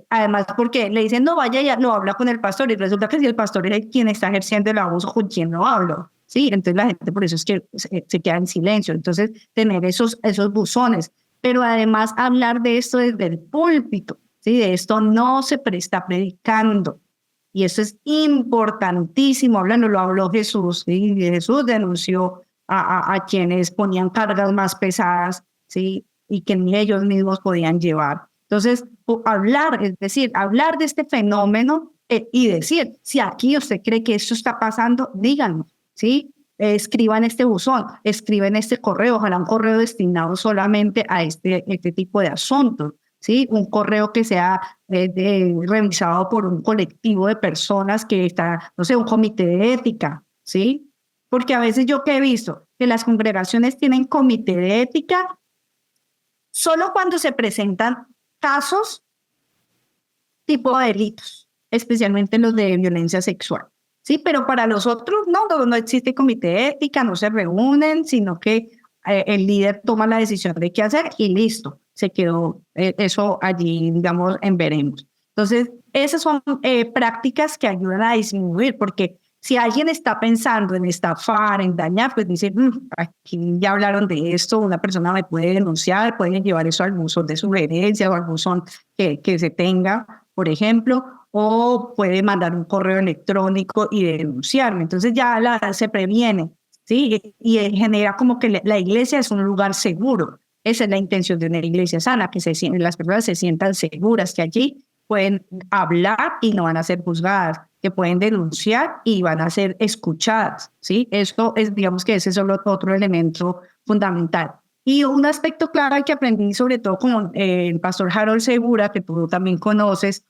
Además, porque le dicen, no, vaya, ya lo habla con el pastor, y resulta que si el pastor es quien está ejerciendo el abuso, ¿con quién no hablo? Sí, entonces la gente por eso es que se queda en silencio. Entonces, tener esos buzones, pero además hablar de esto desde el púlpito, ¿sí? De esto no se está predicando. Y eso es importantísimo, hablando, lo habló Jesús, ¿sí? Y Jesús denunció a quienes ponían cargas más pesadas, ¿sí? Y que ni ellos mismos podían llevar. Entonces, hablar, es decir, hablar de este fenómeno y decir, si aquí usted cree que esto está pasando, díganos, ¿sí? Escriban este buzón, escriben este correo, ojalá un correo destinado solamente a este tipo de asuntos, ¿sí? Un correo que sea revisado por un colectivo de personas que está, no sé, un comité de ética, ¿sí? Porque a veces yo que he visto que las congregaciones tienen comité de ética solo cuando se presentan casos tipo de delitos, especialmente los de violencia sexual. Sí, pero para los otros no existe comité de ética, no se reúnen, sino que el líder toma la decisión de qué hacer y listo, se quedó eso allí, digamos, en veremos. Entonces, esas son prácticas que ayudan a disminuir, porque si alguien está pensando en estafar, en dañar, pues dice, aquí ya hablaron de esto, una persona me puede denunciar, pueden llevar eso al buzón de sugerencia o al buzón que se tenga, por ejemplo, o puede mandar un correo electrónico y denunciarme. Entonces ya se previene, ¿sí? Y genera como que la iglesia es un lugar seguro. Esa es la intención de una iglesia sana, que las personas se sientan seguras, que allí pueden hablar y no van a ser juzgadas, que pueden denunciar y van a ser escuchadas, ¿sí? Esto es, digamos que ese es solo otro elemento fundamental. Y un aspecto clave que aprendí, sobre todo con el pastor Harold Segura, que tú también conoces,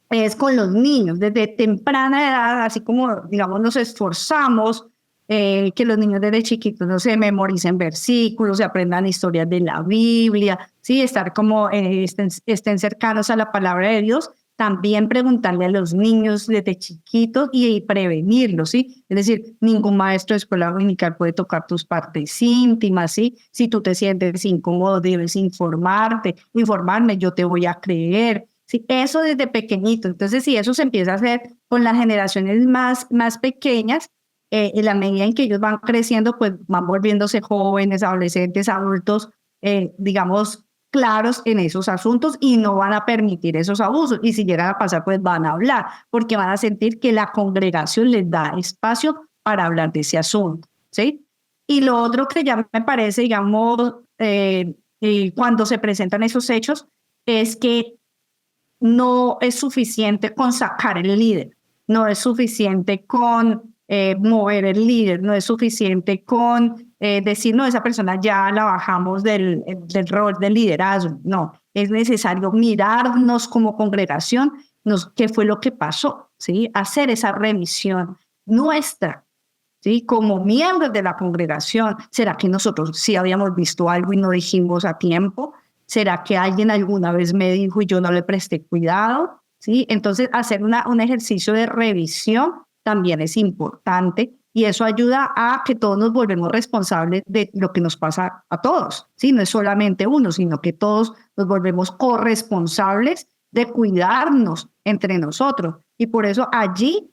es con los niños. Desde temprana edad, así como, digamos, nos esforzamos que los niños desde chiquitos no se memoricen versículos, se aprendan historias de la Biblia, ¿sí? Estar como estén cercanos a la palabra de Dios. También preguntarle a los niños desde chiquitos y prevenirlos, ¿sí? Es decir, ningún maestro de escuela dominical puede tocar tus partes íntimas, ¿sí? Si tú te sientes incómodo, debes informarme, yo te voy a creer, ¿sí? Eso desde pequeñito. Entonces, si eso se empieza a hacer con las generaciones más pequeñas, en la medida en que ellos van creciendo, pues van volviéndose jóvenes, adolescentes, adultos, digamos, claros en esos asuntos y no van a permitir esos abusos. Y si llegan a pasar, pues van a hablar, porque van a sentir que la congregación les da espacio para hablar de ese asunto, ¿sí? Y lo otro que ya me parece, digamos, cuando se presentan esos hechos, es que no es suficiente con sacar el líder, no es suficiente con mover el líder, no es suficiente con decir, no, esa persona ya la bajamos del rol del liderazgo. No, es necesario mirarnos como congregación, qué fue lo que pasó, ¿sí? Hacer esa revisión nuestra, ¿sí? Como miembros de la congregación. ¿Será que nosotros sí habíamos visto algo y no dijimos a tiempo? ¿Será que alguien alguna vez me dijo y yo no le presté cuidado? ¿Sí? Entonces, hacer un ejercicio de revisión también es importante y eso ayuda a que todos nos volvemos responsables de lo que nos pasa a todos, ¿sí? No es solamente uno, sino que todos nos volvemos corresponsables de cuidarnos entre nosotros. Y por eso allí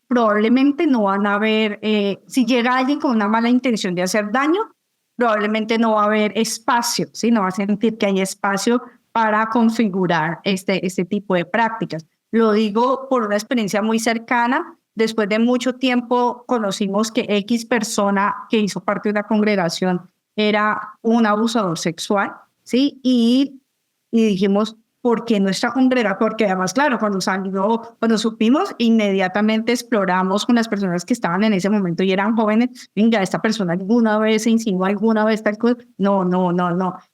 probablemente no van a haber, si llega alguien con una mala intención de hacer daño, probablemente no va a haber espacio, ¿sí? No va a sentir que hay espacio para configurar este tipo de prácticas. Lo digo por una experiencia muy cercana. Después de mucho tiempo conocimos que X persona que hizo parte de una congregación era un abusador sexual, ¿sí? Y dijimos, ¿por qué nuestra congregación? Porque además, claro, cuando supimos, inmediatamente exploramos con las personas que estaban en ese momento y eran jóvenes. Venga, esta persona alguna vez se insinuó, alguna vez tal cosa. No.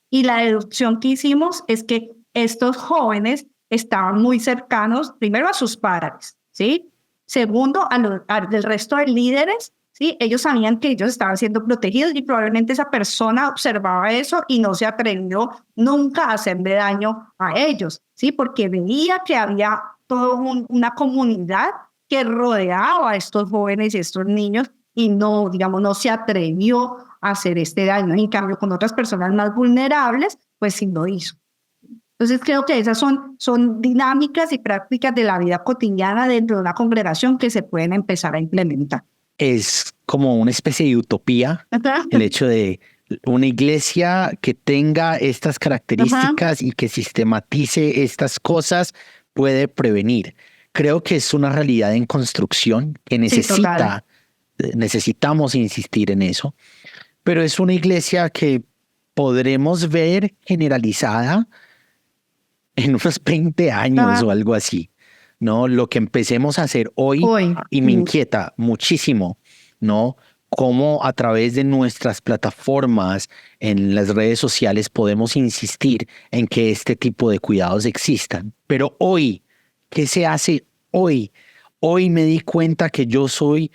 Y la deducción que hicimos es que estos jóvenes estaban muy cercanos, primero a sus padres, ¿sí? Segundo, al resto de líderes, ¿sí? Ellos sabían que ellos estaban siendo protegidos y probablemente esa persona observaba eso y no se atrevió nunca a hacerle daño a ellos, ¿sí? Porque veía que había toda una comunidad que rodeaba a estos jóvenes y estos niños y no, digamos, no se atrevió a hacer este daño. En cambio, con otras personas más vulnerables, pues sí lo hizo. Entonces creo que esas son dinámicas y prácticas de la vida cotidiana dentro de una congregación que se pueden empezar a implementar. Es como una especie de utopía el hecho de una iglesia que tenga estas características y que sistematice estas cosas puede prevenir. Creo que es una realidad en construcción que necesitamos insistir en eso, pero es una iglesia que podremos ver generalizada en unos 20 años o algo así, ¿no? Lo que empecemos a hacer hoy y me inquieta muchísimo, ¿no? cómo a través de nuestras plataformas en las redes sociales podemos insistir en que este tipo de cuidados existan. Pero hoy, ¿qué se hace hoy? Hoy me di cuenta que yo soy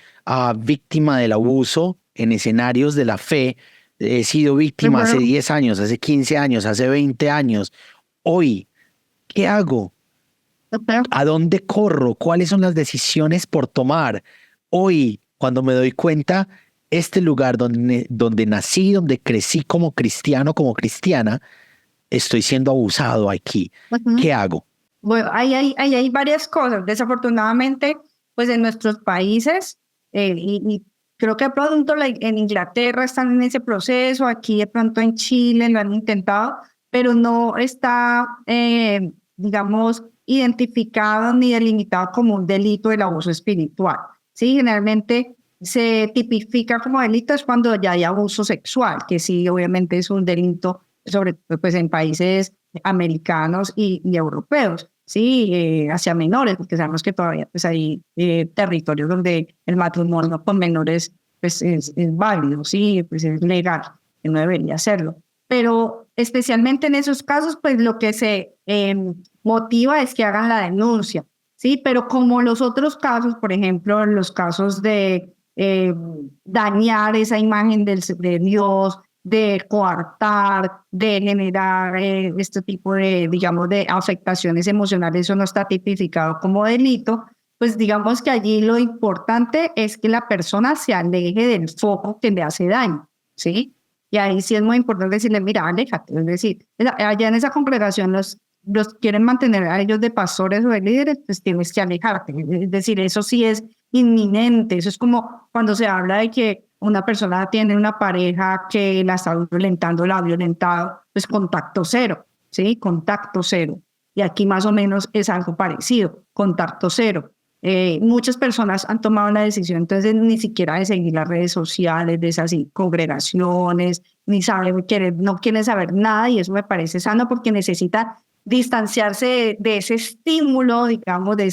víctima del abuso en escenarios de la fe. He sido víctima hace 10 años, hace 15 años, hace 20 años. Hoy, ¿qué hago? ¿A dónde corro? ¿Cuáles son las decisiones por tomar? Hoy, cuando me doy cuenta, este lugar donde nací, donde crecí como cristiano, como cristiana, estoy siendo abusado aquí. ¿Qué hago? Bueno, hay varias cosas. Desafortunadamente, pues en nuestros países, y creo que de pronto en Inglaterra están en ese proceso, aquí de pronto en Chile lo han intentado, pero no está, digamos, identificado ni delimitado como un delito del abuso espiritual. Sí, generalmente se tipifica como delito es cuando ya hay abuso sexual, que sí, obviamente es un delito, sobre todo pues, en países americanos y europeos, sí, hacia menores, porque sabemos que todavía pues, hay territorios donde el matrimonio con menores pues, es válido, sí, pues es legal, que no debería hacerlo. Pero especialmente en esos casos, pues lo que se motiva es que hagan la denuncia, sí, pero como los otros casos, por ejemplo, los casos de dañar esa imagen de Dios, de coartar, de generar este tipo de, digamos, de afectaciones emocionales, eso no está tipificado como delito, pues digamos que allí lo importante es que la persona se aleje del foco que le hace daño, ¿sí? Y ahí sí es muy importante decirle, mira, aléjate, es decir, allá en esa congregación los quieren mantener a ellos de pastores o de líderes, pues tienes que alejarte, es decir, eso sí es inminente, eso es como cuando se habla de que una persona tiene una pareja que la está violentando, la ha violentado, pues contacto cero, ¿sí? Contacto cero. Y aquí más o menos es algo parecido, contacto cero. Muchas personas han tomado la decisión entonces ni siquiera de seguir las redes sociales de esas congregaciones, ni no quieren saber nada y eso me parece sano porque necesitan distanciarse de ese estímulo, digamos, de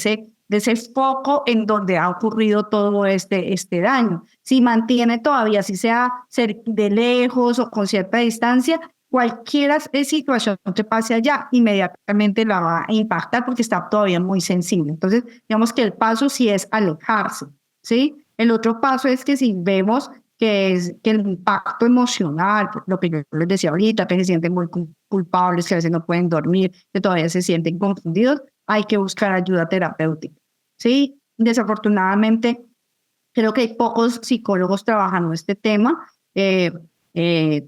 ese foco en donde ha ocurrido todo este daño. Si mantiene todavía, si sea de lejos o con cierta distancia, cualquier situación que pase allá, inmediatamente la va a impactar porque está todavía muy sensible. Entonces, digamos que el paso sí es alejarse, ¿sí? El otro paso es que si vemos que el impacto emocional, lo que yo les decía ahorita, que se sienten muy culpables, que a veces no pueden dormir, que todavía se sienten confundidos, hay que buscar ayuda terapéutica, ¿sí? Desafortunadamente, creo que hay pocos psicólogos trabajando este tema.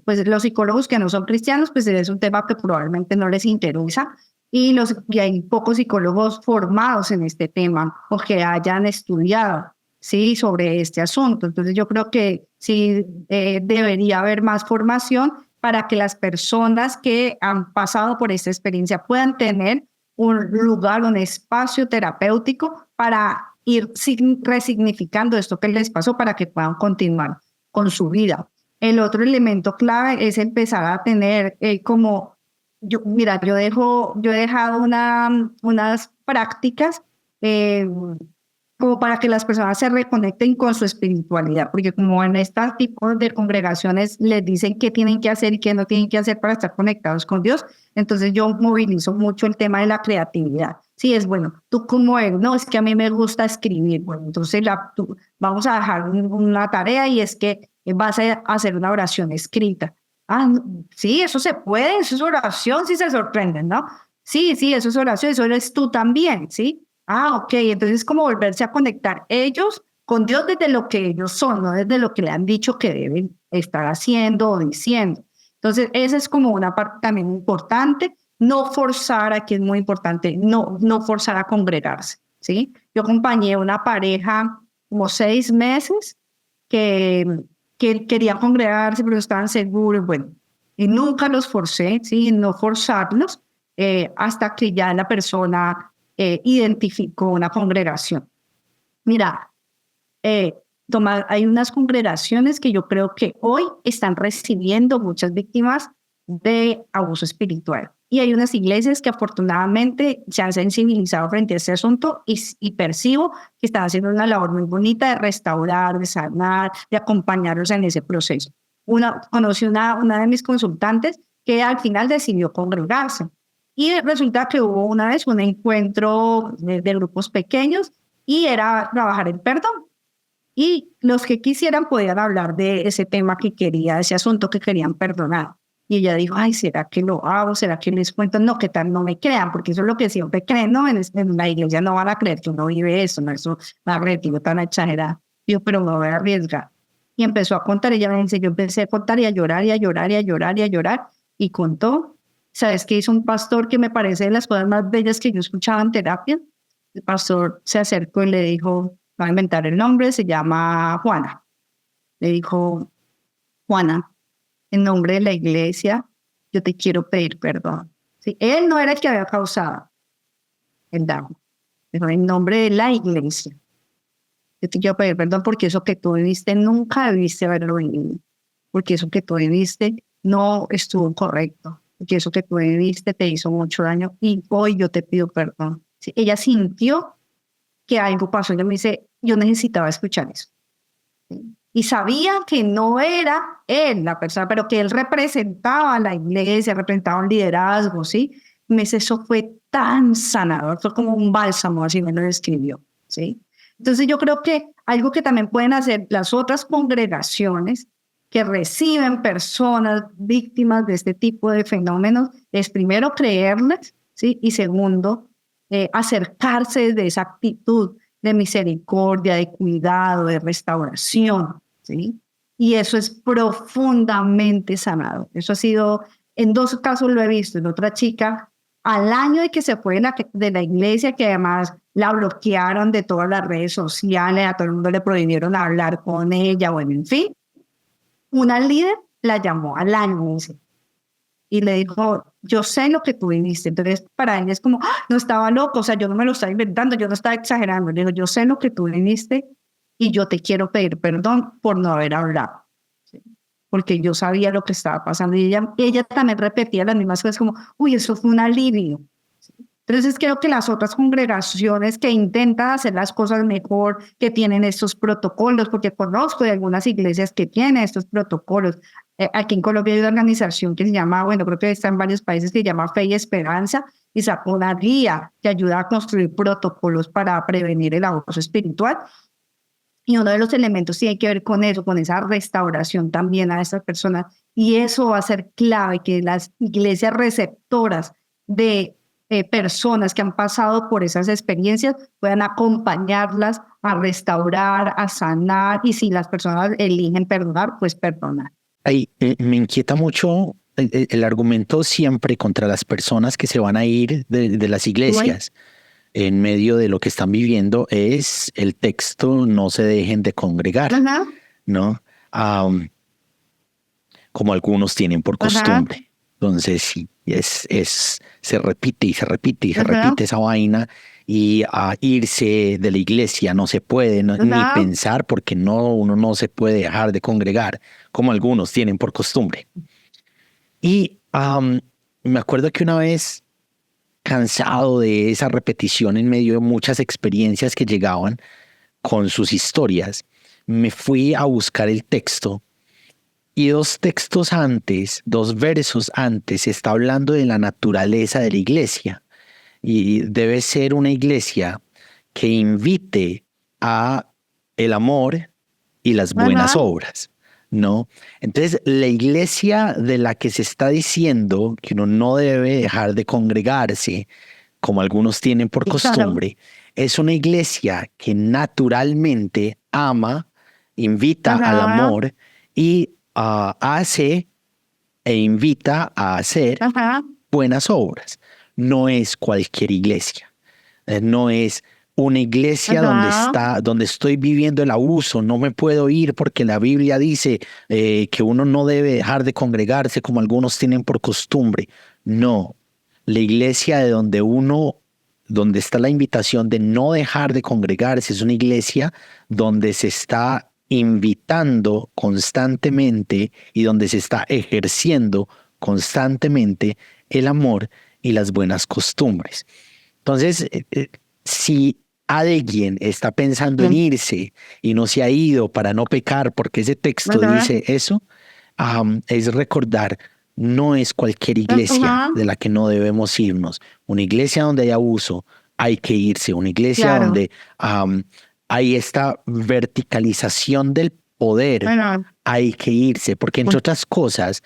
Pues los psicólogos que no son cristianos, pues es un tema que probablemente no les interesa y hay pocos psicólogos formados en este tema o que hayan estudiado, ¿sí? Sobre este asunto. Entonces yo creo que sí debería haber más formación para que las personas que han pasado por esta experiencia puedan tener un lugar, un espacio terapéutico para ir resignificando esto que les pasó para que puedan continuar con su vida. El otro elemento clave es empezar a tener mira, yo he dejado unas prácticas como para que las personas se reconecten con su espiritualidad, porque como en este tipo de congregaciones les dicen qué tienen que hacer y qué no tienen que hacer para estar conectados con Dios, entonces yo movilizo mucho el tema de la creatividad. Sí, es bueno, tú como eres, no, es que a mí me gusta escribir, bueno, entonces vamos a dejar una tarea y es que vas a hacer una oración escrita. Ah, sí, eso se puede, eso es oración, sí se sorprenden, ¿no? Sí, eso es oración, eso eres tú también, ¿sí? Ah, ok, entonces es como volverse a conectar ellos con Dios desde lo que ellos son, no desde lo que le han dicho que deben estar haciendo o diciendo. Entonces, esa es como una parte también importante, no forzar, aquí es muy importante, no forzar a congregarse, ¿sí? Yo acompañé a una pareja como 6 meses que querían congregarse, pero estaban seguros, bueno, y nunca los forcé, ¿sí? No forzarlos hasta que ya la persona identificó una congregación. Mira, Tomás, hay unas congregaciones que yo creo que hoy están recibiendo muchas víctimas de abuso espiritual. Y hay unas iglesias que afortunadamente se han sensibilizado frente a este asunto y percibo que están haciendo una labor muy bonita de restaurar, de sanar, de acompañarlos en ese proceso. Conocí una de mis consultantes que al final decidió congregarse. Y resulta que hubo una vez un encuentro de grupos pequeños y era trabajar el perdón. Y los que quisieran podían hablar de ese tema que quería, ese asunto que querían perdonar. Y ella dijo, ay, ¿será que lo hago? ¿Será que les cuento? No, que tal no me crean, porque eso es lo que siempre creen, ¿no? En la iglesia no van a creer que uno vive eso, no, eso va a retiro tan exagerado. Yo, pero me voy a arriesgar. Y empezó a contar, ella me dice, yo empecé a contar y a llorar y a llorar y a llorar y a llorar. Y contó, ¿sabes qué hizo un pastor que me parece de las cosas más bellas que yo escuchaba en terapia? El pastor se acercó y le dijo, va a inventar el nombre, se llama Juana. Le dijo, Juana, en nombre de la iglesia, yo te quiero pedir perdón. ¿Sí? Él no era el que había causado el daño, pero en nombre de la iglesia, yo te quiero pedir perdón porque eso que tú viviste nunca debiste haberlo vivido, porque eso que tú viviste no estuvo correcto, porque eso que tú viviste te hizo mucho daño y hoy yo te pido perdón. ¿Sí? Ella sintió que algo pasó. Ella me dice, yo necesitaba escuchar eso. ¿Sí? Y sabía que no era él la persona, pero que él representaba a la iglesia, representaba un liderazgo, ¿sí? Me dice, eso fue tan sanador, fue como un bálsamo, así me lo describió, ¿sí? Entonces yo creo que algo que también pueden hacer las otras congregaciones que reciben personas víctimas de este tipo de fenómenos es primero creerles, ¿sí? Y segundo, acercarse desde esa actitud de misericordia, de cuidado, de restauración, ¿sí? Y eso es profundamente sanado. Eso ha sido, en 2 casos lo he visto, en otra chica, al año de que se fue de la iglesia, que además la bloquearon de todas las redes sociales, a todo el mundo le prohibieron hablar con ella, bueno, en fin, una líder la llamó al año, dice, y le dijo, yo sé lo que tú viviste. Entonces, para ella es como, ¡ah! No estaba loco, o sea, yo no me lo estaba inventando, yo no estaba exagerando. Le digo, yo sé lo que tú viviste y yo te quiero pedir perdón por no haber hablado. ¿Sí? Porque yo sabía lo que estaba pasando. Y ella también repetía las mismas cosas como, uy, eso fue un alivio. ¿Sí? Entonces, creo que las otras congregaciones que intentan hacer las cosas mejor, que tienen estos protocolos, porque conozco de algunas iglesias que tienen estos protocolos. Aquí en Colombia hay una organización que se llama, bueno, creo que está en varios países, que se llama Fe y Esperanza, y sacó una guía que ayuda a construir protocolos para prevenir el abuso espiritual. Y uno de los elementos tiene que ver con eso, con esa restauración también a estas personas. Y eso va a ser clave, que las iglesias receptoras de personas que han pasado por esas experiencias puedan acompañarlas a restaurar, a sanar, y si las personas eligen perdonar, pues perdonar. Ahí, me inquieta mucho el argumento siempre contra las personas que se van a ir de las iglesias en medio de lo que están viviendo es el texto no se dejen de congregar, ¿no? Como algunos tienen por costumbre. Entonces, sí, se repite y se repite y se repite esa vaina, y irse de la iglesia no se puede ni pensar, porque uno no se puede dejar de congregar, como algunos tienen por costumbre. Y me acuerdo que una vez, cansado de esa repetición en medio de muchas experiencias que llegaban con sus historias, me fui a buscar el texto. Y 2 textos antes, 2 versos antes, está hablando de la naturaleza de la iglesia. Y debe ser una iglesia que invite a el amor y las buenas obras, ¿no? Entonces, la iglesia de la que se está diciendo que uno no debe dejar de congregarse, como algunos tienen por costumbre, es una iglesia que naturalmente ama, invita al amor y hace e invita a hacer buenas obras. No es cualquier iglesia. No es una iglesia donde estoy viviendo el abuso. No me puedo ir porque la Biblia dice que uno no debe dejar de congregarse como algunos tienen por costumbre. No. La iglesia donde está la invitación de no dejar de congregarse, es una iglesia donde se está invitando constantemente y donde se está ejerciendo constantemente el amor y las buenas costumbres. Entonces, si alguien está pensando en irse y no se ha ido para no pecar, porque ese texto dice eso, es recordar, no es cualquier iglesia de la que no debemos irnos. Una iglesia donde hay abuso, hay que irse. Una iglesia donde hay esta verticalización del poder, hay que irse. Porque entre otras cosas,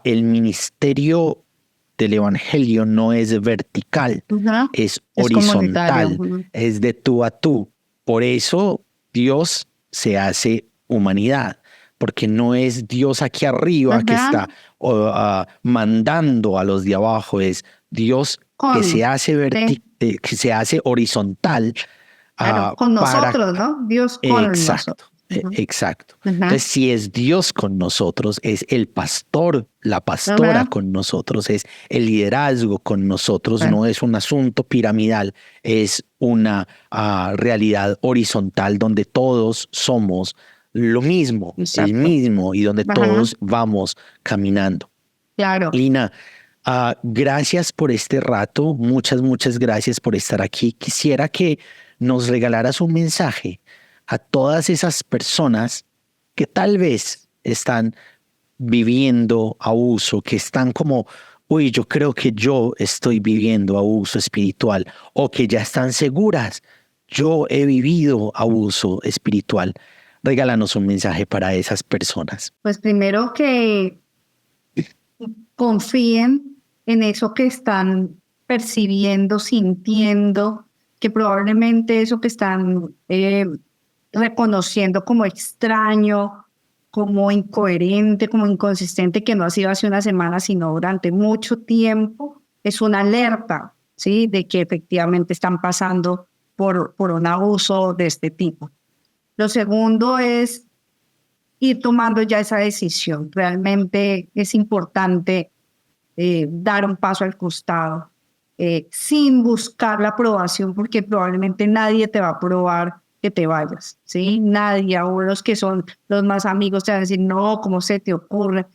el ministerio del evangelio no es vertical, es horizontal, es de tú a tú. Por eso Dios se hace humanidad, porque no es Dios aquí arriba que está mandando a los de abajo, es Dios que se hace horizontal. Con nosotros, ¿no? Dios con nosotros. Exacto. Entonces, si es Dios con nosotros, es el pastor, la pastora con nosotros, es el liderazgo con nosotros, no es un asunto piramidal, es una realidad horizontal donde todos somos lo mismo, el mismo, y donde todos vamos caminando. Claro. Lina, gracias por este rato, muchas gracias por estar aquí. Quisiera que nos regalaras un mensaje a todas esas personas que tal vez están viviendo abuso, que están como, uy, yo creo que yo estoy viviendo abuso espiritual, o que ya están seguras, yo he vivido abuso espiritual. Regálanos un mensaje para esas personas. Pues primero que confíen en eso que están percibiendo, sintiendo, que probablemente eso que están reconociendo como extraño, como incoherente, como inconsistente, que no ha sido hace una semana, sino durante mucho tiempo, es una alerta, ¿sí? De que efectivamente están pasando por un abuso de este tipo. Lo segundo es ir tomando ya esa decisión. Realmente es importante dar un paso al costado, sin buscar la aprobación, porque probablemente nadie te va a aprobar que te vayas, ¿sí? Nadie, aún los que son los más amigos te van a decir, no, ¿cómo se te ocurre?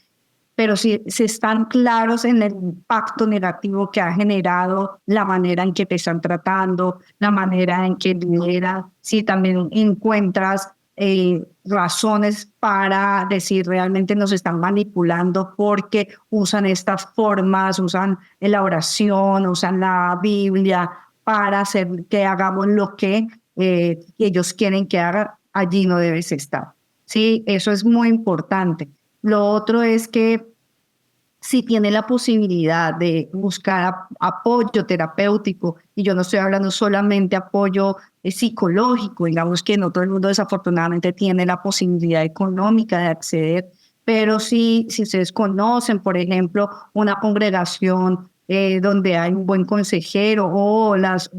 Pero si están claros en el impacto negativo que ha generado la manera en que te están tratando, la manera en que lideran, si también encuentras razones para decir realmente nos están manipulando porque usan estas formas, usan la oración, usan la Biblia para hacer que hagamos lo que ellos quieren que haga, allí no debes estar. Sí, eso es muy importante. Lo otro es que si tiene la posibilidad de buscar apoyo terapéutico, y yo no estoy hablando solamente apoyo psicológico, digamos que no todo el mundo desafortunadamente tiene la posibilidad económica de acceder, pero si ustedes conocen, por ejemplo, una congregación donde hay un buen consejero o las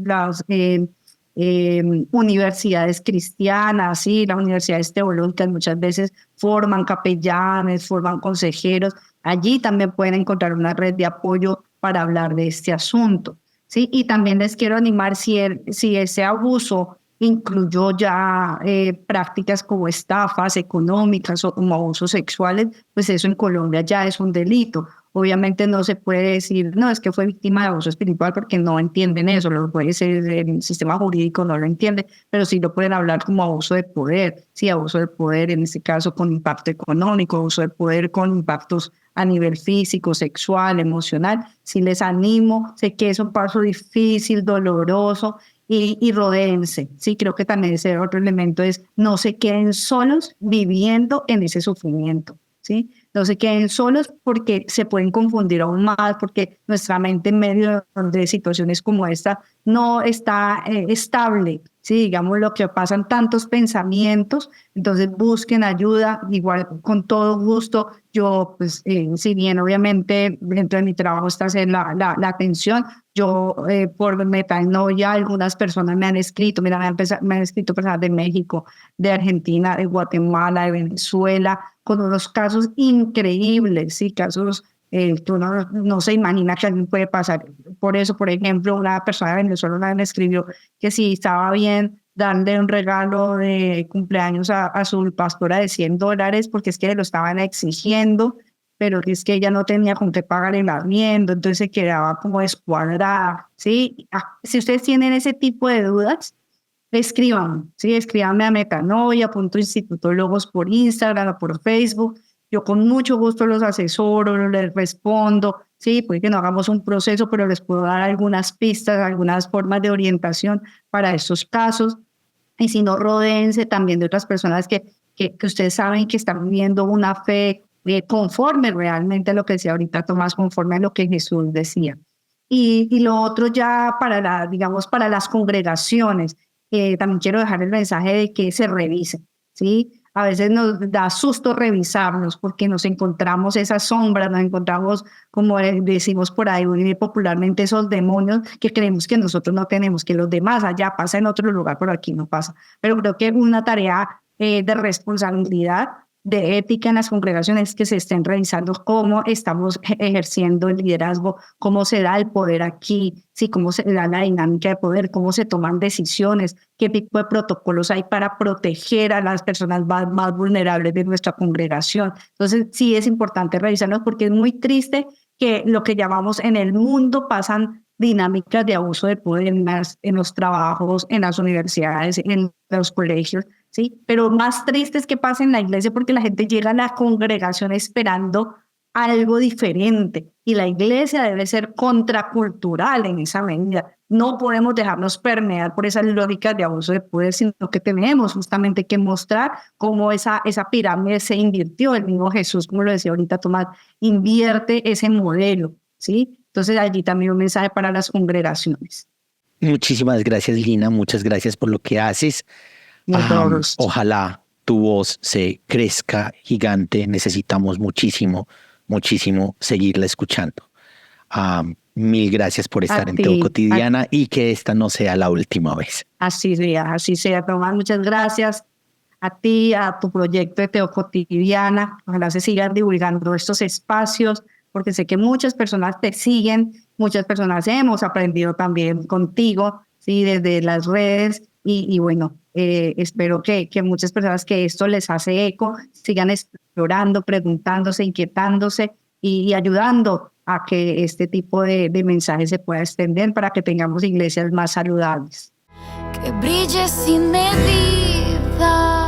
universidades cristianas, sí, las universidades teológicas muchas veces forman capellanes, forman consejeros. Allí también pueden encontrar una red de apoyo para hablar de este asunto, ¿sí? Y también les quiero animar, si ese abuso incluyó ya prácticas como estafas económicas o como abusos sexuales, pues eso en Colombia ya es un delito. Obviamente no se puede decir, no, es que fue víctima de abuso espiritual, porque no entienden eso, lo puede ser el sistema jurídico, no lo entiende, pero sí lo pueden hablar como abuso de poder, sí, abuso de poder, en este caso con impacto económico, abuso de poder con impactos a nivel físico, sexual, emocional. Sí les animo, sé que es un paso difícil, doloroso, y rodéense. Sí, creo que también ese otro elemento es no se queden solos viviendo en ese sufrimiento, ¿sí? No se queden solos porque se pueden confundir aún más, porque nuestra mente en medio de situaciones como esta no está estable, ¿sí? Digamos, lo que pasan tantos pensamientos, entonces busquen ayuda, igual con todo gusto. Yo, pues, si bien obviamente dentro de mi trabajo está hacer la atención, yo por metanoia, algunas personas me han escrito, mira, me han escrito personas de México, de Argentina, de Guatemala, de Venezuela, con unos casos increíbles, sí, casos que uno no se imagina que alguien puede pasar. Por eso, por ejemplo, una persona de Venezuela me escribió que si estaba bien darle un regalo de cumpleaños a su pastora de $100, porque es que lo estaban exigiendo, pero es que ella no tenía con qué pagar el arriendo, entonces se quedaba como descuadrada, ¿sí? Si ustedes tienen ese tipo de dudas, escriban, ¿sí? Escríbanme a metanoia.institutólogos por Instagram o por Facebook. Yo con mucho gusto los asesoro, les respondo, ¿sí? Puede que no hagamos un proceso, pero les puedo dar algunas pistas, algunas formas de orientación para estos casos. Y si no, rodéense también de otras personas que ustedes saben que están viviendo una fe conforme realmente a lo que decía ahorita Tomás, conforme a lo que Jesús decía. Y lo otro ya para, digamos, para las congregaciones, también quiero dejar el mensaje de que se revisen, ¿sí? A veces nos da susto revisarnos porque nos encontramos esas sombras, nos encontramos, como decimos por ahí popularmente, esos demonios que creemos que nosotros no tenemos, que los demás allá pasa en otro lugar, pero aquí no pasa. Pero creo que es una tarea de responsabilidad, de ética en las congregaciones, que se estén revisando cómo estamos ejerciendo el liderazgo, cómo se da el poder aquí, sí, cómo se da la dinámica de poder, cómo se toman decisiones, qué tipo de protocolos hay para proteger a las personas más vulnerables de nuestra congregación. Entonces, sí es importante revisarnos porque es muy triste que lo que llamamos en el mundo pasan dinámicas de abuso de poder en los trabajos, en las universidades, en los colegios, ¿sí? Pero más triste es que pase en la iglesia porque la gente llega a la congregación esperando algo diferente y la iglesia debe ser contracultural en esa medida. No podemos dejarnos permear por esas lógicas de abuso de poder, sino que tenemos justamente que mostrar cómo esa pirámide se invirtió. El mismo Jesús, como lo decía ahorita Tomás, invierte ese modelo, ¿sí? Entonces allí también un mensaje para las congregaciones. Muchísimas gracias, Lina. Muchas gracias por lo que haces. Ojalá tu voz se crezca gigante. Necesitamos muchísimo seguirla escuchando. Mil gracias por estar en Teo Cotidiana y que esta no sea la última vez. Así sea, Tomás. Muchas gracias a ti, a tu proyecto de Teo Cotidiana. Ojalá se sigan divulgando estos espacios, porque sé que muchas personas te siguen, muchas personas hemos aprendido también contigo, ¿sí? Desde las redes y bueno, espero que muchas personas que esto les hace eco sigan explorando, preguntándose, inquietándose y ayudando a que este tipo de mensajes se pueda extender para que tengamos iglesias más saludables. Que brille sin medida.